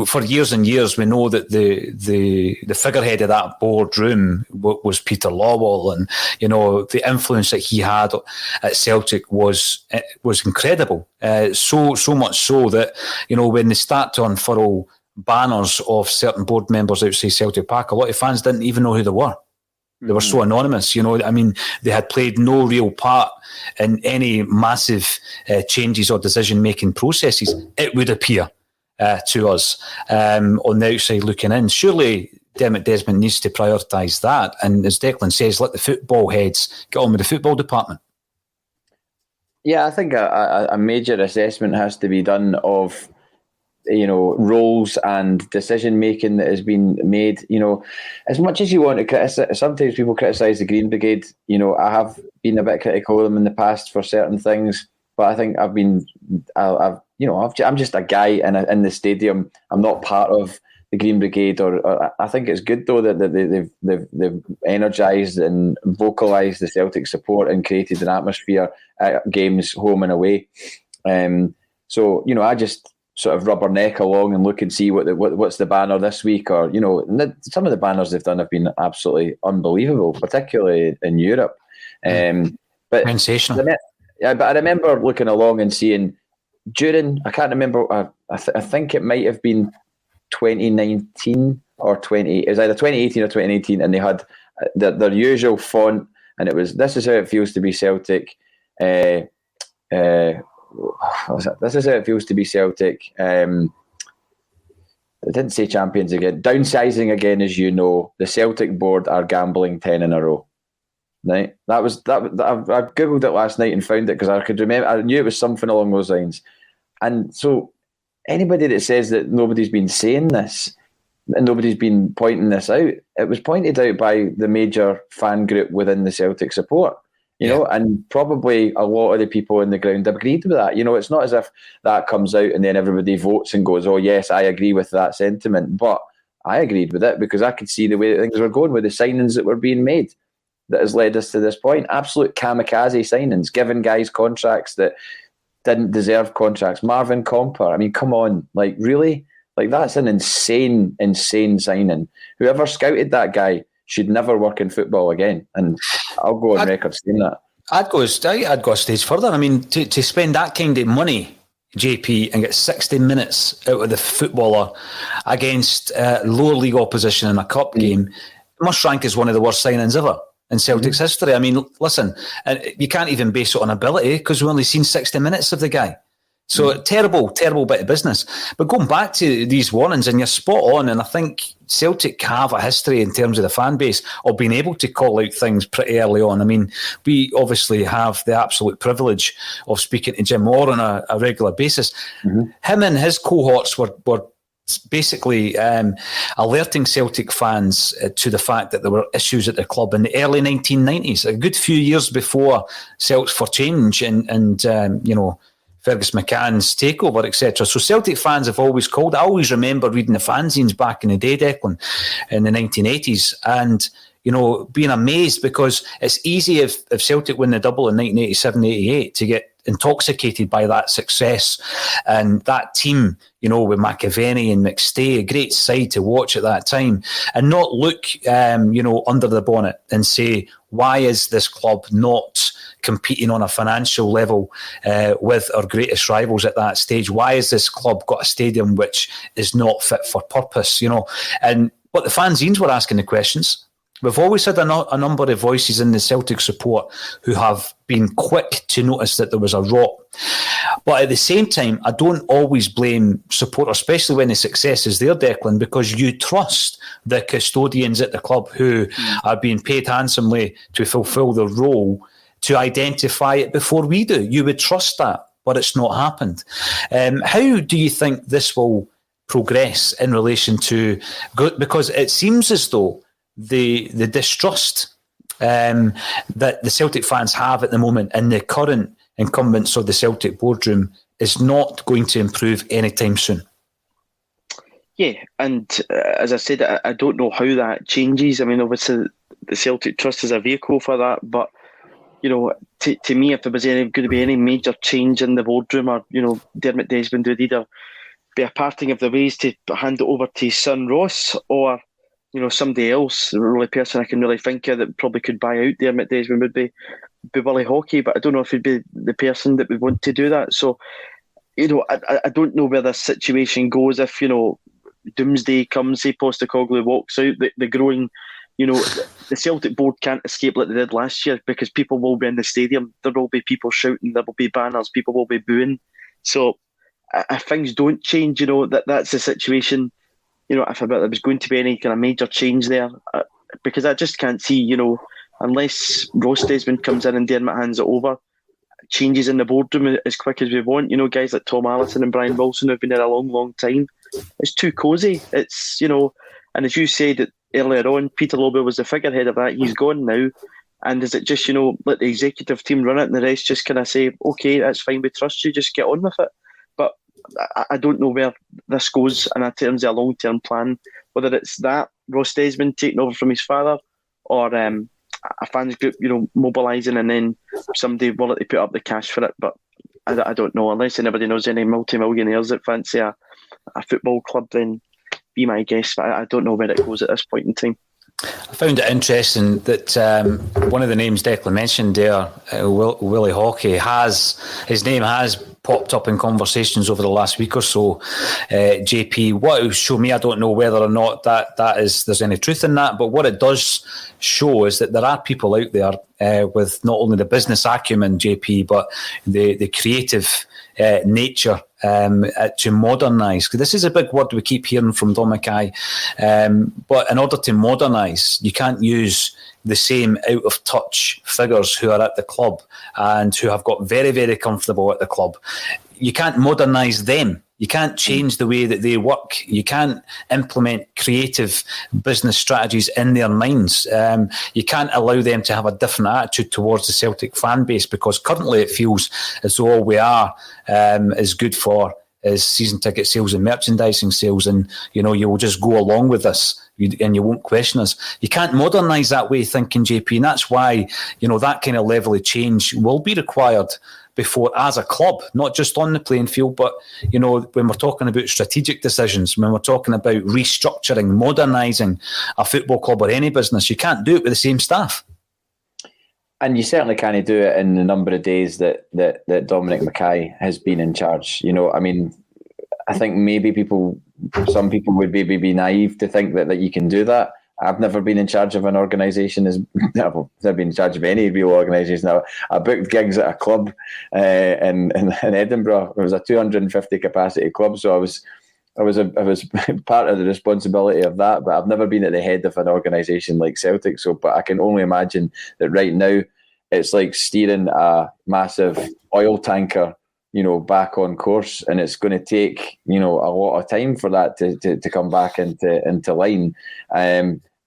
for years and years, we know that the figurehead of that boardroom was Peter Lawwell, and the influence that he had at Celtic was incredible. So much so that when they start to unfurl banners of certain board members outside Celtic Park, a lot of fans didn't even know who they were. They were so anonymous, I mean, they had played no real part in any massive changes or decision-making processes, it would appear. To us on the outside looking in. Surely Dermot Desmond needs to prioritise that, and as Declan says, let the football heads get on with the football department. Yeah, I think a major assessment has to be done of roles and decision making that has been made. As much as you want to criticise, sometimes people criticise the Green Brigade. I have been a bit critical of them in the past for certain things, but I think I'm just a guy in the stadium. I'm not part of the Green Brigade, or I think it's good though that they've energised and vocalised the Celtic support and created an atmosphere at games home and away. So I just sort of rubberneck along and look and see what's the banner this week, or some of the banners they've done have been absolutely unbelievable, particularly in Europe. But sensational. Yeah, but I remember looking along and seeing during, I can't remember, I think it might have been 2019 or it was either 2018 or 2019, and they had their usual font, and it was, "This is how it feels to be Celtic." This is how it feels to be Celtic. It didn't say champions again. Downsizing again, as you know. The Celtic board are gambling 10 in a row. Right, that I googled it last night and found it because I could remember. I knew it was something along those lines. And so, anybody that says that nobody's been saying this and nobody's been pointing this out, it was pointed out by the major fan group within the Celtic support. And probably a lot of the people in the ground agreed with that. It's not as if that comes out and then everybody votes and goes, "Oh yes, I agree with that sentiment." But I agreed with it because I could see the way that things were going with the signings that were being made. That has led us to this point. Absolute kamikaze signings, giving guys contracts that didn't deserve contracts. Marvin Comper, I mean, come on, really? That's an insane signing. Whoever scouted that guy should never work in football again. And I'll go on record saying that. I'd go a stage further. I mean, to spend that kind of money, JP, and get 60 minutes out of the footballer against lower league opposition in a cup game must rank as one of the worst signings ever in Celtic's history. I mean, listen, you can't even base it on ability because we've only seen 60 minutes of the guy. So terrible bit of business. But going back to these warnings, and you're spot on, and I think Celtic have a history in terms of the fan base of being able to call out things pretty early on. I mean, we obviously have the absolute privilege of speaking to Jim Orr on a regular basis. Him and his cohorts were basically alerting Celtic fans to the fact that there were issues at the club in the early 1990s, a good few years before Celts for Change and Fergus McCann's takeover, etc. So Celtic fans have always called. I always remember reading the fanzines back in the day, Declan, in the 1980s, and being amazed because it's easy if Celtic win the double in 1987-88 to get intoxicated by that success and that team, with McAvenny and McStay, a great side to watch at that time, and not look, under the bonnet and say, why is this club not competing on a financial level with our greatest rivals at that stage? Why has this club got a stadium which is not fit for purpose? But the fanzines were asking the questions. We've always had a number of voices in the Celtic support who have been quick to notice that there was a rot. But at the same time, I don't always blame supporters, especially when the success is there, Declan, because you trust the custodians at the club who are being paid handsomely to fulfil their role to identify it before we do. You would trust that, but it's not happened. How do you think this will progress in relation to... Because it seems as though the distrust that the Celtic fans have at the moment in the current incumbents of the Celtic boardroom is not going to improve anytime soon. Yeah, and as I said, I don't know how that changes. I mean, obviously, the Celtic Trust is a vehicle for that, but, you know, to me, if there was going to be any major change in the boardroom, or, you know, Dermot Desmond would either be a parting of the ways to hand it over to his son Ross, or, you know, somebody else. The only person I can really think of that probably could buy out Dermot Desmond would be Willie Hockey, but I don't know if he'd be the person that would want to do that. So, you know, I don't know where this situation goes if, you know, doomsday comes, say Postecoglou walks out, the growing, you know, the Celtic board can't escape like they did last year, because people will be in the stadium, there will be people shouting, there will be banners, people will be booing. So if things don't change, you know, that's the situation. You know, if there was going to be any kind of major change there, because I just can't see, you know, unless Ross Desmond comes in and Dermot hands it over, changes in the boardroom as quick as we want. You know, guys like Tom Allison and Brian Wilson have been there a long, long time. It's too cosy. It's, you know, and as you said earlier on, Peter Lobel was the figurehead of that. He's gone now. And is it just, you know, let the executive team run it and the rest just kind of say, okay, that's fine, we trust you, just get on with it? But I don't know where this goes in terms of a long-term plan, whether it's that, Ross Desmond taking over from his father, or a fans group, you know, mobilising and then somebody willing to put up the cash for it. But I don't know, unless anybody knows any multi-millionaires that fancy a football club, then be my guest. But I don't know where it goes at this point in time. I found it interesting that one of the names Declan mentioned there, Willie Hockey, his name has popped up in conversations over the last week or so. JP, what it will show me, I don't know whether or not there's any truth in that, but what it does show is that there are people out there with not only the business acumen, JP, but the creative nature to modernise. This is a big word we keep hearing from Dom Mackay, but in order to modernise, you can't use the same out-of-touch figures who are at the club and who have got very, very comfortable at the club. You can't modernise them. You can't change the way that they work. You can't implement creative business strategies in their minds. You can't allow them to have a different attitude towards the Celtic fan base, because currently it feels as though all we are is good for is season ticket sales and merchandising sales, and you know, you will just go along with this and you won't question us. You can't modernise that way of thinking, JP, and that's why, you know, that kind of level of change will be required before, as a club, not just on the playing field, but, you know, when we're talking about strategic decisions, when we're talking about restructuring, modernising a football club or any business, you can't do it with the same staff. And you certainly can't do it in the number of days that Dominic Mackay has been in charge. You know, I mean, I think maybe some people would maybe be naive to think that you can do that. I've never been in charge of an organisation. I've never been in charge of any real organisation. I booked gigs at a club in Edinburgh. It was a 250 capacity club, so I was part of the responsibility of that. But I've never been at the head of an organisation like Celtic. So, but I can only imagine that right now it's like steering a massive oil tanker, you know, back on course, and it's going to take, you know, a lot of time for that to come back into line.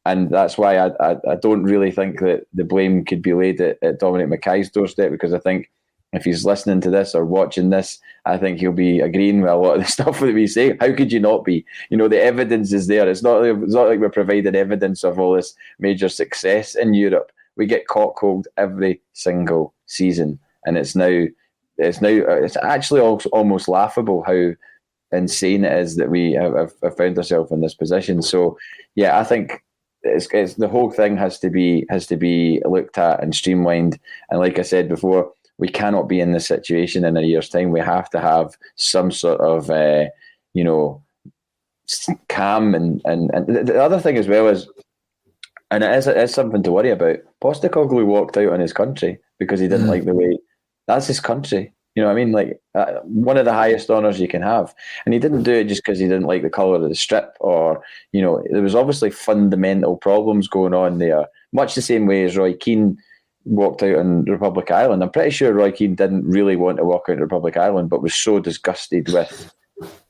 And that's why I don't really think that the blame could be laid at Dominic Mackay's doorstep, because I think if he's listening to this or watching this, I think he'll be agreeing with a lot of the stuff that we say. How could you not be? You know, the evidence is there. It's not like we're providing evidence of all this major success in Europe. We get cockholed every single season, and it's actually almost laughable how insane it is that we have found ourselves in this position. So, yeah, I think it's the whole thing has to be looked at and streamlined. And like I said before, we cannot be in this situation in a year's time. We have to have some sort of, you know, calm. And the other thing as well is, and it is something to worry about, Postecoglou walked out on his country because he didn't like the way. That's his country. You know what I mean? Like one of the highest honours you can have. And he didn't do it just because he didn't like the colour of the strip, or, you know, there was obviously fundamental problems going on there. Much the same way as Roy Keane walked out on Republic Island. I'm pretty sure Roy Keane didn't really want to walk out on Republic Island, but was so disgusted with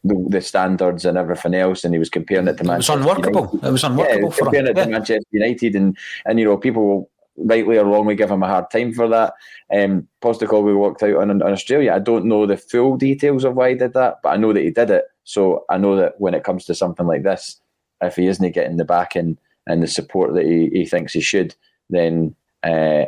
the standards and everything else, and he was comparing it to Manchester United. It was unworkable. It was unworkable. Yeah, comparing it to Manchester United, and you know, people rightly or wrongly give him a hard time for that. Postecoglou walked out on Australia. I don't know the full details of why he did that, but I know that he did it. So I know that when it comes to something like this, if he isn't getting the backing and the support that he thinks he should, then I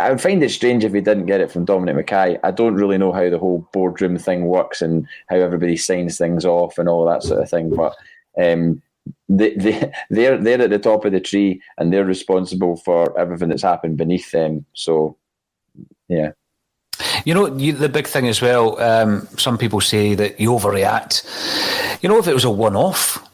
would find it strange if he didn't get it from Dominic Mackay. I don't really know how the whole boardroom thing works and how everybody signs things off and all that sort of thing. But they're at the top of the tree and they're responsible for everything that's happened beneath them. So, yeah. You know, the big thing as well, some people say that you overreact. You know, if it was a one-off,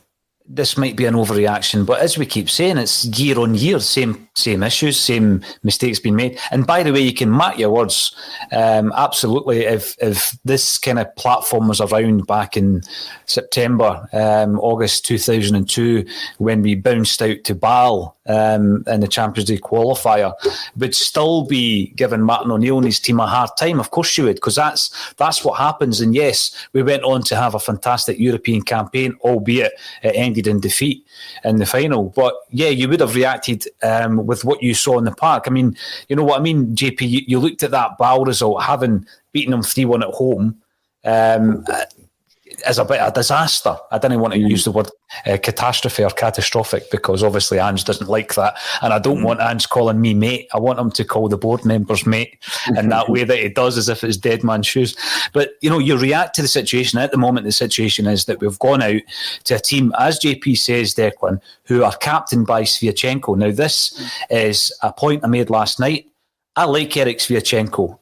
this might be an overreaction, but as we keep saying, it's year on year, same issues, same mistakes being made. And by the way, you can mark your words. Absolutely, if this kind of platform was around back in September, August 2002, when we bounced out to Bâle in the Champions League qualifier, would still be giving Martin O'Neill and his team a hard time. Of course you would, because that's what happens. And yes, we went on to have a fantastic European campaign, albeit it ended in defeat in the final. But yeah, you would have reacted with what you saw in the park. I mean, you know what I mean, JP? You looked at that Bâle result, having beaten them 3-1 at home, as a bit of a disaster. I didn't want to use the word catastrophe or catastrophic because obviously Ange doesn't like that, and I don't want Ange calling me mate. I want him to call the board members mate in that way that he does, as if it's dead man's shoes. But you know, you react to the situation. At the moment, the situation is that we've gone out to a team, as JP says, Declan, who are captained by Sviatchenko. Now, this is a point I made last night. I like Eric Sviatchenko.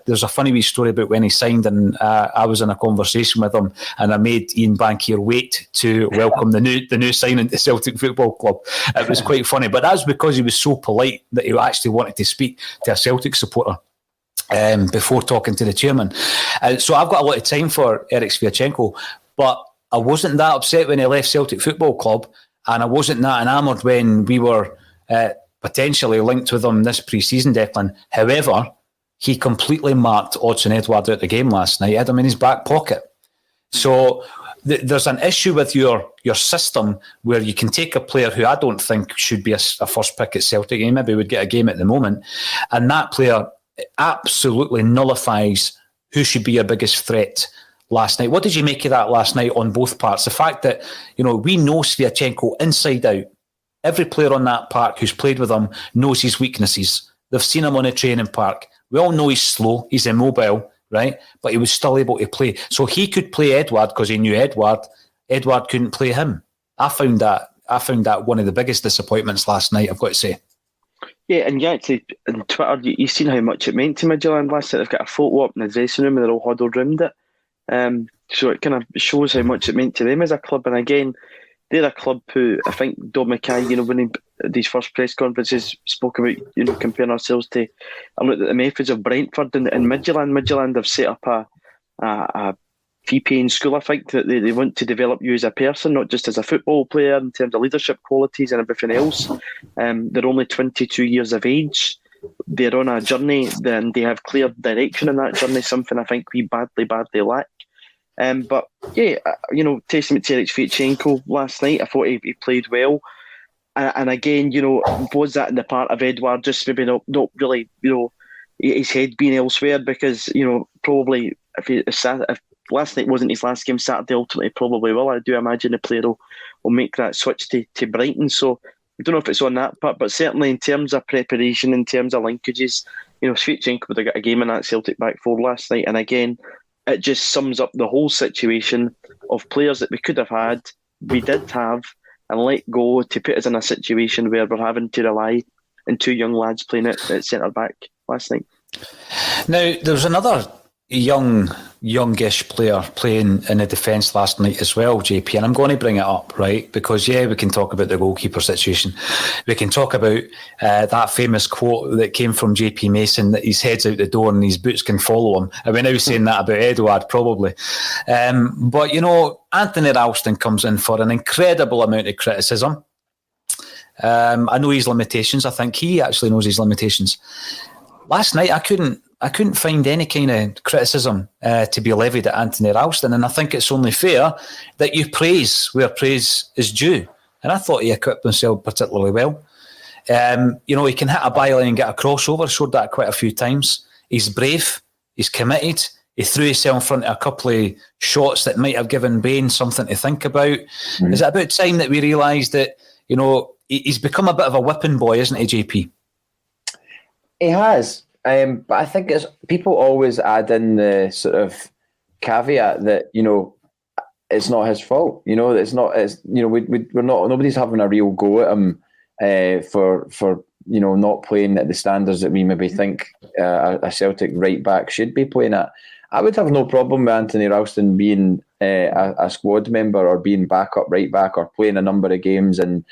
There's a funny wee story about when he signed, and I was in a conversation with him, and I made Ian Bankier wait to welcome the new signing to Celtic Football Club. It was quite funny, but that's because he was so polite that he actually wanted to speak to a Celtic supporter before talking to the chairman. So I've got a lot of time for Eric Sviatchenko, but I wasn't that upset when he left Celtic Football Club, and I wasn't that enamoured when we were potentially linked with him this pre-season, Declan. However, he completely marked Odsonne Edouard out the game last night. He had him in his back pocket. So there's an issue with your system where you can take a player who I don't think should be a first pick at Celtic, he maybe would get a game at the moment, and that player absolutely nullifies who should be your biggest threat last night. What did you make of that last night on both parts? The fact that, you know, we know Sviatchenko inside out. Every player on that park who's played with him knows his weaknesses. They've seen him on a training park. We all know he's slow, he's immobile, right? But he was still able to play. So he could play Edouard because he knew Edouard. Edouard couldn't play him. I found that one of the biggest disappointments last night, I've got to say. Yeah, and yeah, actually, on Twitter, you've seen how much it meant to Midtjylland last night. They've got a photo up in the dressing room and they're all huddled around it. So it kind of shows how much it meant to them as a club. And again, they're a club who I think Dom Mackay, you know, when he, these first press conferences spoke about, you know, comparing ourselves to, I looked at the methods of Brentford and Midtjylland. Midtjylland have set up a fee-paying school, I think, that they want to develop you as a person, not just as a football player in terms of leadership qualities and everything else. They're only 22 years of age. They're on a journey, then they have clear direction in that journey, something I think we badly lack. But yeah, you know, testament to Eric Sviatchenko last night. I thought he played well. And again, you know, was that in the part of Edouard just maybe not really, you know, his head being elsewhere? Because, you know, probably if last night wasn't his last game, Saturday ultimately probably will. I do imagine the player will make that switch to Brighton. So I don't know if it's on that part, but certainly in terms of preparation, in terms of linkages, you know, Sviatchenko would have got a game in that Celtic back four last night. And again, it just sums up the whole situation of players that we could have had, we did have, and let go to put us in a situation where we're having to rely on two young lads playing at centre-back last night. Now, there was another youngish player playing in the defence last night as well, JP, and I'm going to bring it up, right? Because, yeah, we can talk about the goalkeeper situation. We can talk about that famous quote that came from JP Mason, that his head's out the door and his boots can follow him. And we're now saying that about Edouard, probably. But, you know, Anthony Ralston comes in for an incredible amount of criticism. I know his limitations. I think he actually knows his limitations. Last night, I couldn't find any kind of criticism to be levied at Anthony Ralston, and I think it's only fair that you praise where praise is due. And I thought he equipped himself particularly well. He can hit a byline and get a crossover. Showed that quite a few times. He's brave. He's committed. He threw himself in front of a couple of shots that might have given Bain something to think about. Is it about time that we realised that, he's become a bit of a whipping boy, isn't he, JP? He has. But I think people always add in the sort of caveat that, it's not his fault. It's not. We're not. Nobody's having a real go at him for not playing at the standards that we maybe think a Celtic right back should be playing at. I would have no problem with Anthony Ralston being a squad member or being backup right back or playing a number of games in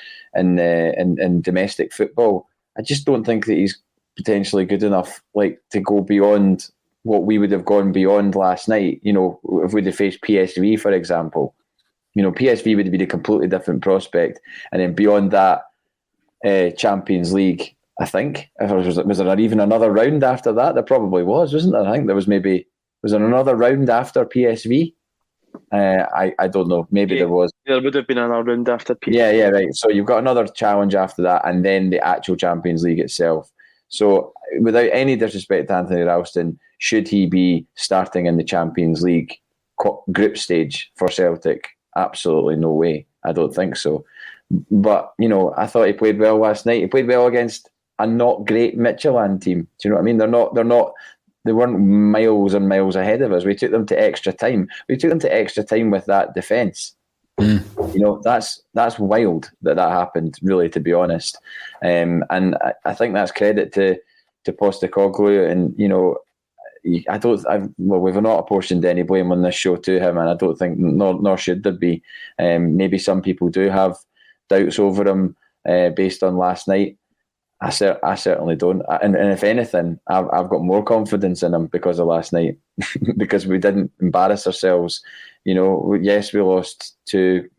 domestic football. I just don't think that he's potentially good enough, to go beyond what we would have gone beyond last night. If we'd have faced PSV, for example, PSV would be a completely different prospect, and then beyond that, Champions League. I think was there even another round after that? There probably wasn't there? I think there was was there another round after PSV? I don't know. Maybe there was. There would have been another round after PSV. Yeah, right. So you've got another challenge after that, and then the actual Champions League itself. So, without any disrespect to Anthony Ralston, should he be starting in the Champions League group stage for Celtic? Absolutely no way. I don't think so. But, I thought he played well last night. He played well against a not great Midtjylland team. Do you know what I mean? They weren't miles and miles ahead of us. We took them to extra time. We took them to extra time with that defence. That's wild that happened, really, to be honest. And I think that's credit to Postecoglou. And we've not apportioned any blame on this show to him, and I don't think nor should there be. Maybe some people do have doubts over him based on last night. I certainly don't. And if anything, I've got more confidence in him because of last night, because we didn't embarrass ourselves. Yes, we lost two,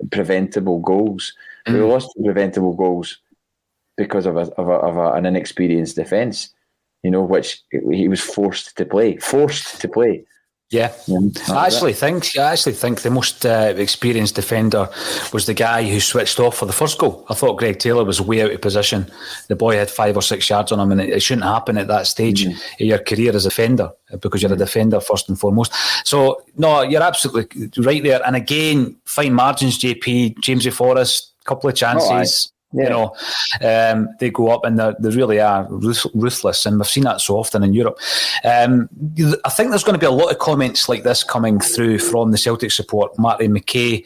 preventable goals. We lost preventable goals because of an inexperienced defence, which he was forced to play. Yeah. I actually think the most experienced defender was the guy who switched off for the first goal. I thought Greg Taylor was way out of position. The boy had 5 or 6 yards on him, and it shouldn't happen at that stage of your career as a defender, because you're a defender first and foremost. So, no, you're absolutely right there. And again, fine margins, JP, Jamesy Forrest, couple of chances. They go up and they really are ruthless, and we've seen that so often in Europe. I think there's going to be a lot of comments like this coming through from the Celtic support. Marty McKay,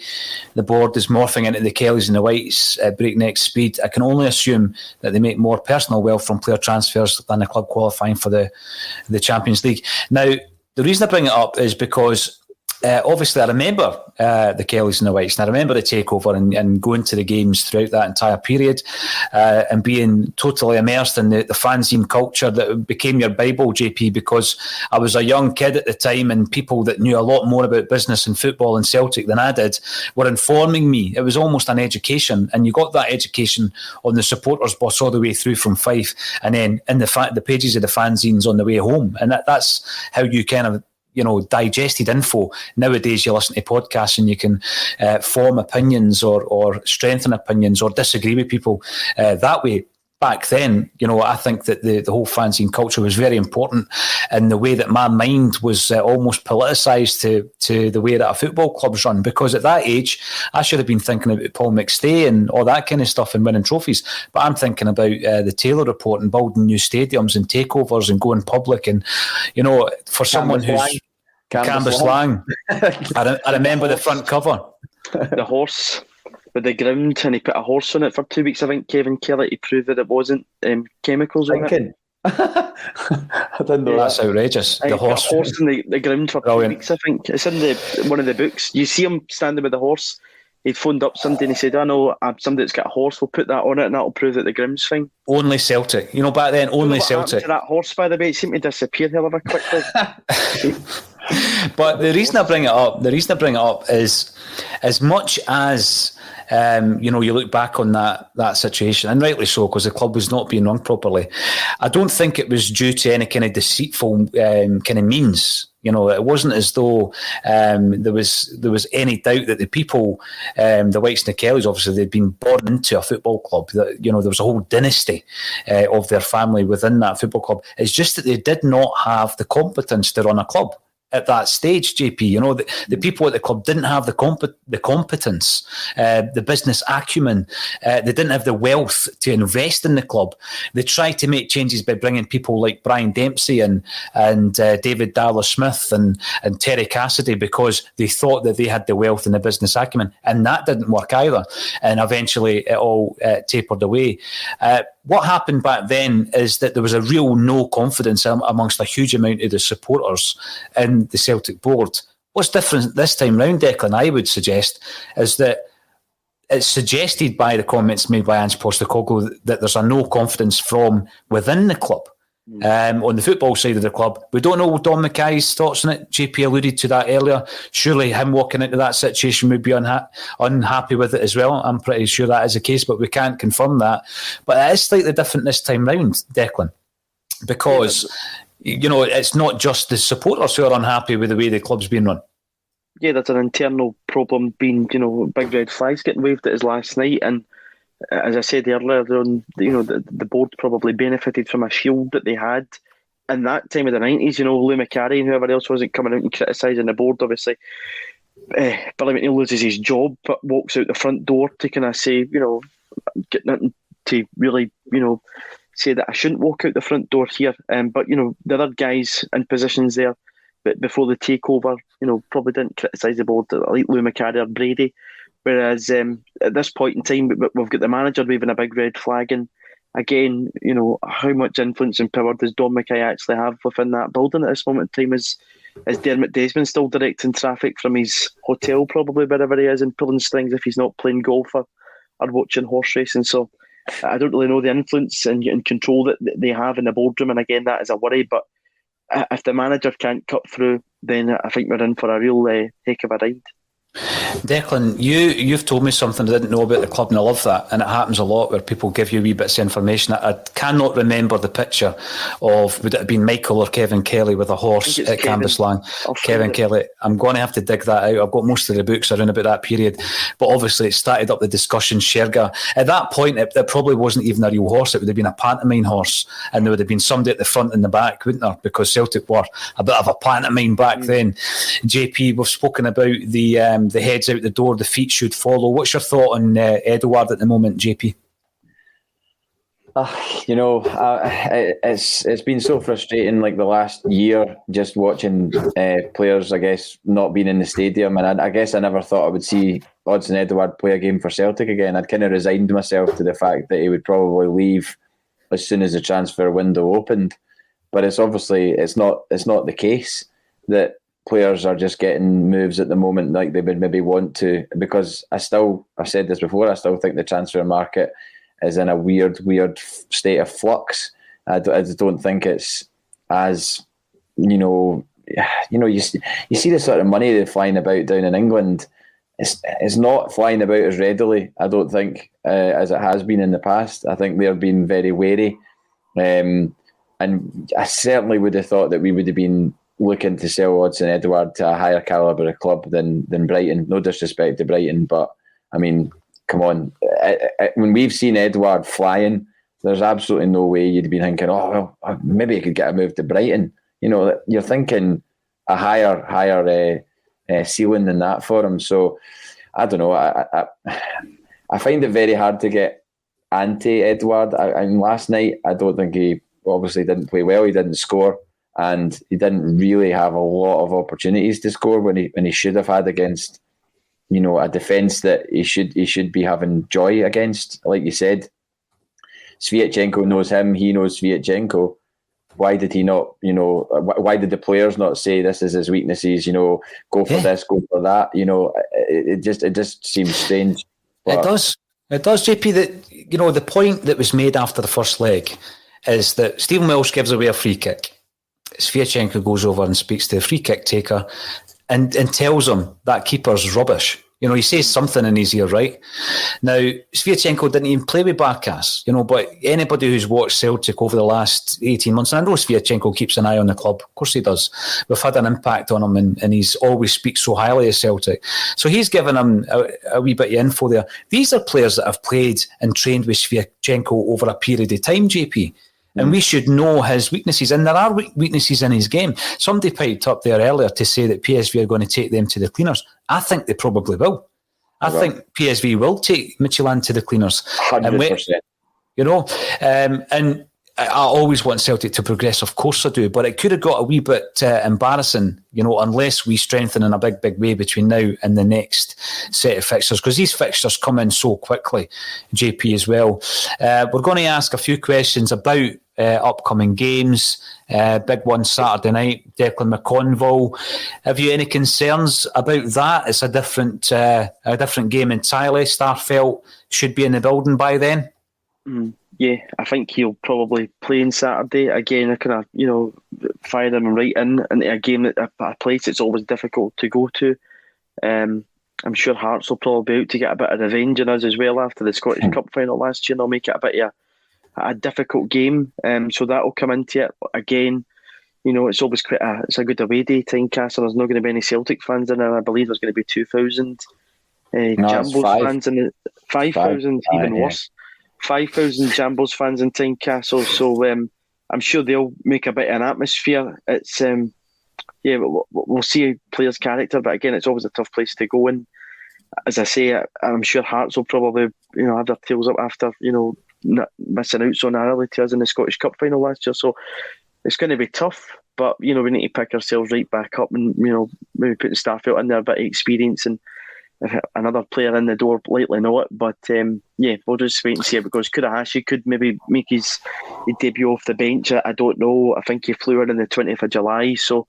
the board is morphing into the Kellys and the Whites at breakneck speed. I can only assume that they make more personal wealth from player transfers than the club qualifying for the Champions League. Now, the reason I bring it up is because obviously I remember the Kellys and the Whites, and I remember the takeover and going to the games throughout that entire period and being totally immersed in the fanzine culture that became your Bible, JP, because I was a young kid at the time, and people that knew a lot more about business and football and Celtic than I did were informing me. It was almost an education, and you got that education on the supporters bus all the way through from Fife, and then in the pages of the fanzines on the way home, and that's how you kind of digested info. Nowadays you listen to podcasts and you can form opinions or strengthen opinions or disagree with people that way. Back then, I think that the whole fanzine culture was very important in the way that my mind was almost politicised to the way that a football club's run, because at that age I should have been thinking about Paul McStay and all that kind of stuff and winning trophies, but I'm thinking about the Taylor report and building new stadiums and takeovers and going public, and for someone who's Canvas Lang. I remember the front cover. The horse with the ground, and he put a horse on it for 2 weeks, I think, Kevin Kelly, to prove that it wasn't chemicals on it. I didn't know that's outrageous. The horse in the ground for Brilliant. 2 weeks, I think. It's in one of the books. You see him standing with the horse. He'd phoned up somebody and he said, I know somebody that's got a horse, we'll put that on it and that'll prove that the ground's fine. Only Celtic. Back then, only Celtic. To that horse, by the way, it seemed to disappear however quickly. But the reason I bring it up is, as much as you look back on that situation, and rightly so, because the club was not being run properly. I don't think it was due to any kind of deceitful kind of means. It wasn't as though there was any doubt that the people, the Whites and the Kellys, obviously they'd been born into a football club. That there was a whole dynasty of their family within that football club. It's just that they did not have the competence to run a club at that stage, JP. The people at the club didn't have the competence, the business acumen. They didn't have the wealth to invest in the club. They tried to make changes by bringing people like Brian Dempsey and David Dallas-Smith and Terry Cassidy, because they thought that they had the wealth and the business acumen, and that didn't work either. And eventually it all tapered away. What happened back then is that there was a real no confidence amongst a huge amount of the supporters in the Celtic board. What's different this time round, Declan, I would suggest, is that it's suggested by the comments made by Ange Postecoglou that there's a no confidence from within the club. On the football side of the club, we don't know Don Mackay's thoughts on it. JP alluded to that earlier. Surely him walking into that situation would be unhappy with it as well. I'm pretty sure that is the case, but we can't confirm that. But it is slightly different this time round, Declan, because it's not just the supporters who are unhappy with the way the club's been run. Yeah, that's an internal problem. Being big red flags getting waved at us last night, and as I said earlier on, the board probably benefited from a shield that they had in that time of the 90s. Lou McCarry and whoever else wasn't coming out and criticising the board, obviously. Billy McNeil loses his job, but walks out the front door to kind of say, get nothing to really, say that I shouldn't walk out the front door here. But, the other guys in positions there but before the takeover, probably didn't criticise the board like Lou McCarry or Brady. Whereas at this point in time, we've got the manager waving a big red flag. And again, how much influence and power does Don Mackay actually have within that building at this moment in time? Is Dermot Desmond still directing traffic from his hotel, probably wherever he is, and pulling strings if he's not playing golf or watching horse racing? So I don't really know the influence and control that they have in the boardroom. And again, that is a worry. But if the manager can't cut through, then I think we're in for a real heck of a ride. Declan, you've told me something I didn't know about the club, and I love that. And it happens a lot where people give you wee bits of information. I cannot remember the picture of, would it have been Michael or Kevin Kelly with a horse at Cambuslang? Kevin Kelly. I'm going to have to dig that out. I've got most of the books around about that period. But obviously it started up the discussion, Sherga. At that point, it probably wasn't even a real horse. It would have been a pantomime horse. And there would have been somebody at the front and the back, wouldn't there? Because Celtic were a bit of a pantomime back then. JP, we've spoken about the heads out the door, the feet should follow. What's your thought on Edouard at the moment, JP? It's been so frustrating, like the last year, just watching players, I guess, not being in the stadium. And I guess I never thought I would see Odsonne Edouard play a game for Celtic again. I'd kind of resigned myself to the fact that he would probably leave as soon as the transfer window opened. But it's obviously it's not the case that players are just getting moves at the moment like they would maybe want to, because I've said this before, I still think the transfer market is in a weird state of flux. I don't think it's as, you see the sort of money they're flying about down in England. It's not flying about as readily, I don't think, as it has been in the past. I think they're being very wary. And I certainly would have thought that we would have been looking to sell Odsonne Edouard to a higher calibre of club than Brighton. No disrespect to Brighton, but I mean, come on. When we've seen Edouard flying, there's absolutely no way you'd be thinking, oh, well, maybe he could get a move to Brighton. You're thinking a higher ceiling than that for him. So I don't know. I find it very hard to get anti-Edouard. Last night, I don't think he obviously didn't play well. He didn't score. And he didn't really have a lot of opportunities to score when he should have had against, a defence that he should be having joy against. Like you said, Sviatchenko knows him. He knows Sviatchenko. Why did he not? Why did the players not say this is his weaknesses? Go for this, go for that. It just seems strange. But It does, JP. That the point that was made after the first leg is that Stephen Welsh gives away a free kick. Sviatchenko goes over and speaks to the free kick taker and tells him that keeper's rubbish. You know, he says something in his ear, right? Now, Sviatchenko didn't even play with Barkas, you know, but anybody who's watched Celtic over the last 18 months, and I know Sviatchenko keeps an eye on the club, of course he does. We've had an impact on him, and he's always speaks so highly of Celtic. So he's given him a wee bit of info there. These are players that have played and trained with Sviatchenko over a period of time, JP. And we should know his weaknesses. And there are weaknesses in his game. Somebody piped up there earlier to say that PSV are going to take them to the cleaners. I think they probably will. I think PSV will take Midtjylland to the cleaners. 100%. You know, and I always want Celtic to progress, of course I do, but it could have got a wee bit embarrassing, you know, unless we strengthen in a big, big way between now and the next set of fixtures, because these fixtures come in so quickly, JP, as well. We're going to ask a few questions about upcoming games. Big one Saturday night, Declan McConville. Have you any concerns about that? It's a different game entirely. Starfelt should be in the building by then. Yeah, I think he'll probably play on Saturday. Again, I kind of, you know, fire him right into a game that a place it's always difficult to go to. I'm sure Hearts will probably be out to get a bit of revenge on us as well after the Scottish Cup final last year. And they'll make it a bit of a difficult game. So that will come into it. Again, you know, it's always it's a good away day, Tynecastle. There's not going to be any Celtic fans in there. I believe there's going to be 2,000 Jambos fans and 5,000, even worse. 5,000 Jambos fans in Tynecastle, so I'm sure they'll make a bit of an atmosphere. It's we'll see a player's character, but again, it's always a tough place to go in. As I say, I'm sure Hearts will probably, you know, have their tails up after, you know, not missing out so narrowly to us in the Scottish Cup final last year. So it's going to be tough, but you know, we need to pick ourselves right back up and, you know, maybe put the staff out in there, a bit of experience, and another player in the door, likely not. But we'll just wait and see, because Kurahashi could maybe make his debut off the bench. I don't know. I think he flew in on the 20th of July, so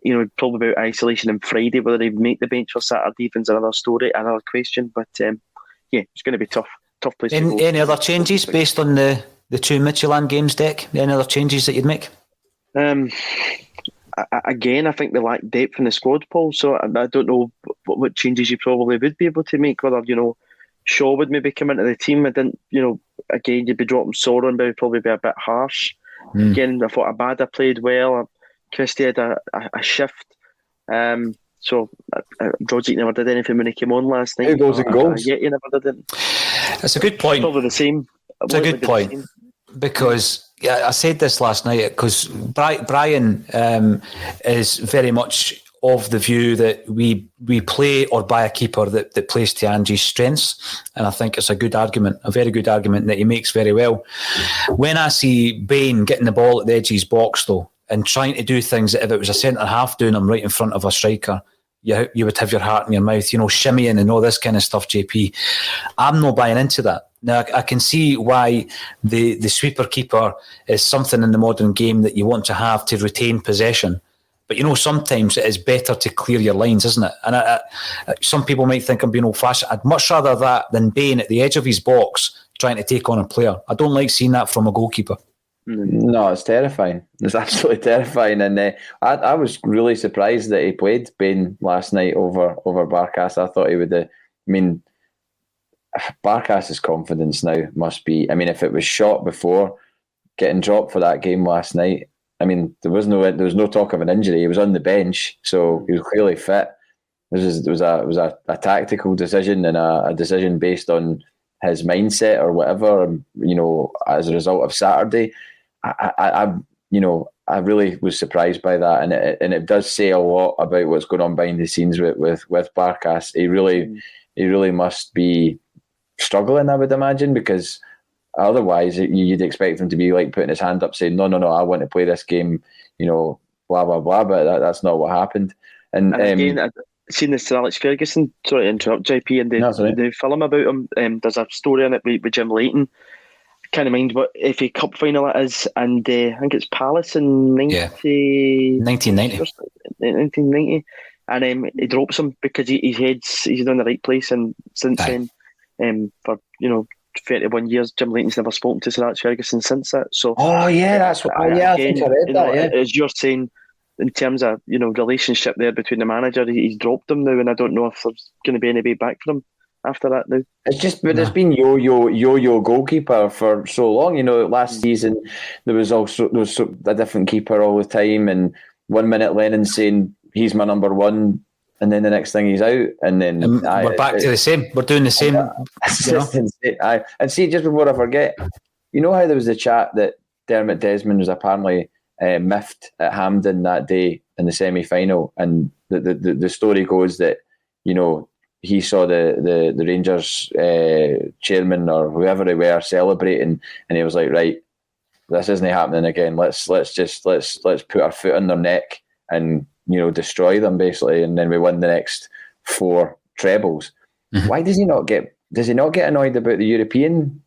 you know, probably about isolation on Friday. Whether he make the bench for Saturday evening's another story, another question. But it's going to be tough place to go. Any other changes based on the two Midtjylland games, Deck? Any other changes that you'd make? Again, I think they lack depth in the squad, Paul. So I don't know what changes you probably would be able to make. Whether, you know, Shaw would maybe come into the team. I didn't, you know, again, you'd be dropping Soren, but it would probably be a bit harsh. Again, I thought Abada played well. Christie had a shift. So Drogic never did anything when he came on last night. Who goes and goals? Yeah, he never did it. That's a good point. Probably the same. It's a good point, because I said this last night, because Brian is very much of the view that we play or buy a keeper that plays to Ange's strengths, and I think it's a good argument, a very good argument that he makes very well. When I see Bain getting the ball at the edge of his box, though, and trying to do things that if it was a centre-half doing them right in front of a striker, you would have your heart in your mouth, you know, shimmying and all this kind of stuff, JP. I'm not buying into that. Now, I can see why the sweeper keeper is something in the modern game that you want to have to retain possession. But, you know, sometimes it is better to clear your lines, isn't it? And some people might think I'm being old-fashioned. I'd much rather that than Bain at the edge of his box trying to take on a player. I don't like seeing that from a goalkeeper. No, it's terrifying. It's absolutely terrifying. And I was really surprised that he played Bain last night over Barkas. I thought he would have... I mean, Barkas' confidence now must be... I mean, if it was shot before getting dropped for that game last night, I mean, there was no talk of an injury. He was on the bench, so he was clearly fit. It was a tactical decision, and a decision based on his mindset or whatever. And, you know, as a result of Saturday, I really was surprised by that, and it does say a lot about what's going on behind the scenes with Barkas. He really must be struggling, I would imagine, because otherwise you'd expect him to be like putting his hand up saying, no, I want to play this game, you know, blah blah blah. But that's not what happened. And again, I've seen this to Alex Ferguson. Sorry to interrupt, JP, and the film about him. There's a story on it with Jim Leighton. Kind of mind what FA Cup final it is, and I think it's Palace in 1990, and he drops him because he's in the right place, and since then, for, you know, 31 years, Jim Leighton's never spoken to Sir Alex Ferguson since that. So, oh yeah, that's what. I think I read that. Yeah, as you're saying, in terms of relationship there between the manager, he's dropped him now, and I don't know if there's going to be any way back for him after that now. It's just, but there's been yo-yo goalkeeper for so long. Last season there was a different keeper all the time, and 1 minute Lennon's saying he's my number one, and then the next thing he's out, and then we're back to the same. We're doing the same. And see, just before I forget, how there was the chat that Dermot Desmond was apparently miffed at Hampden that day in the semi-final, and the story goes that he saw the Rangers chairman or whoever they were celebrating, and he was like, right, this isn't happening again. Let's put our foot on their neck and destroy them basically, and then we won the next 4 trebles. Mm-hmm. Why does he not get annoyed about the European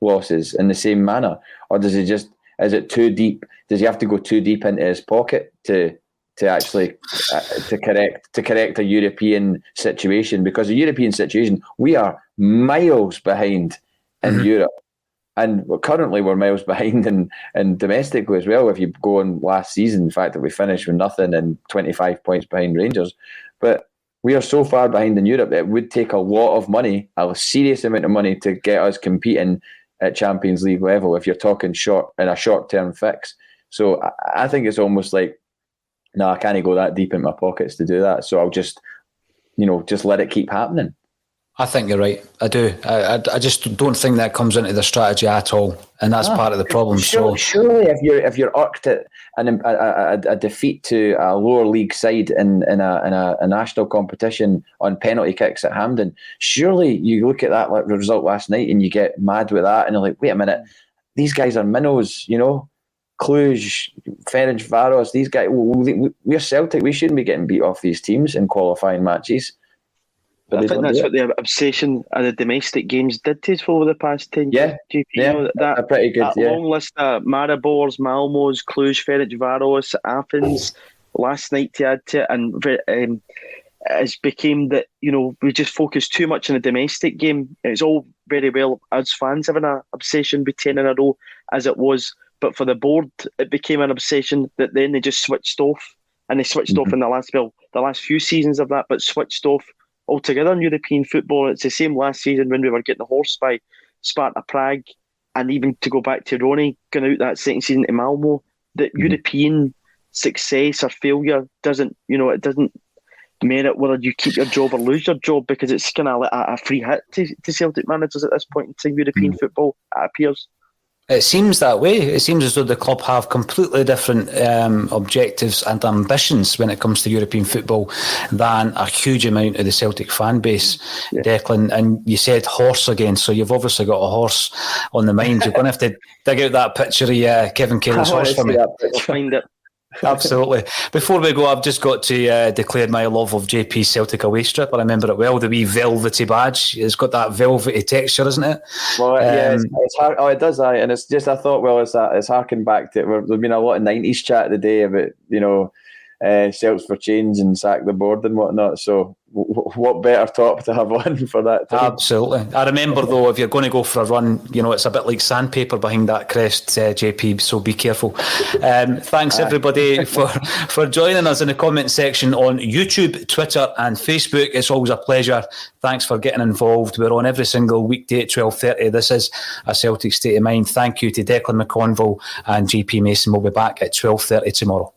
losses in the same manner, or is it too deep? Does he have to go too deep into his pocket to actually to correct a European situation? Because the European situation, we are miles behind in Europe, and currently we're miles behind in domestically as well. If you go on last season, in fact, that we finished with nothing and 25 points behind Rangers, but we are so far behind in Europe that it would take a lot of money, a serious amount of money, to get us competing at Champions League level if you're talking a short-term fix. So I think it's almost like, no, I can't go that deep in my pockets to do that. So I'll just let it keep happening. I think you're right. I do. I just don't think that comes into the strategy at all, and that's part of the problem. Surely, if you're irked at a defeat to a lower league side in a national competition on penalty kicks at Hampden, surely you look at that result last night and you get mad with that, and you're like, wait a minute, these guys are minnows, Cluj, Ferencváros, these guys. We're Celtic. We shouldn't be getting beat off these teams in qualifying matches. But I think that's what the obsession of the domestic games did to us over the past 10 years. GP, that pretty good. That long list of Maribors, Malmos, Cluj, Ferencváros, Athens, last night to add to it, and it's became that we just focus too much on the domestic game. It's all very well us fans having an obsession with 10 in a row as it was. But for the board, it became an obsession that then they just switched off. And they switched off in the last few seasons of that, but switched off altogether in European football. It's the same last season when we were getting horsed by Sparta Prague, and even to go back to Ronnie going out that second season to Malmo, that European success or failure doesn't merit whether you keep your job or lose your job, because it's kind of like a free hit to Celtic managers at this point in time. European football, it appears. It seems that way. It seems as though the club have completely different objectives and ambitions when it comes to European football than a huge amount of the Celtic fan base, Declan. And you said horse again, so you've obviously got a horse on the mind. You're going to have to dig out that picture of Kevin Kelly's horse for me. I'll find it. Absolutely. Before we go, I've just got to declare my love of JP's Celtic away strip. I remember it well, the wee velvety badge. It's got that velvety texture, isn't it? Well, it's hard. Oh, it does, and it's just, I thought, well, it's harking back to, there's been a lot of 90s chat today about, Celts for change and sack the board and whatnot. So what better top to have on for that time? Absolutely. I remember, though, if you're going to go for a run, it's a bit like sandpaper behind that crest, JP, so be careful. Thanks, everybody, for joining us in the comment section on YouTube, Twitter and Facebook. It's always a pleasure. Thanks for getting involved. We're on every single weekday at 12:30. This is A Celtic State of Mind. Thank you to Declan McConville and JP Mason. We'll be back at 12:30 tomorrow.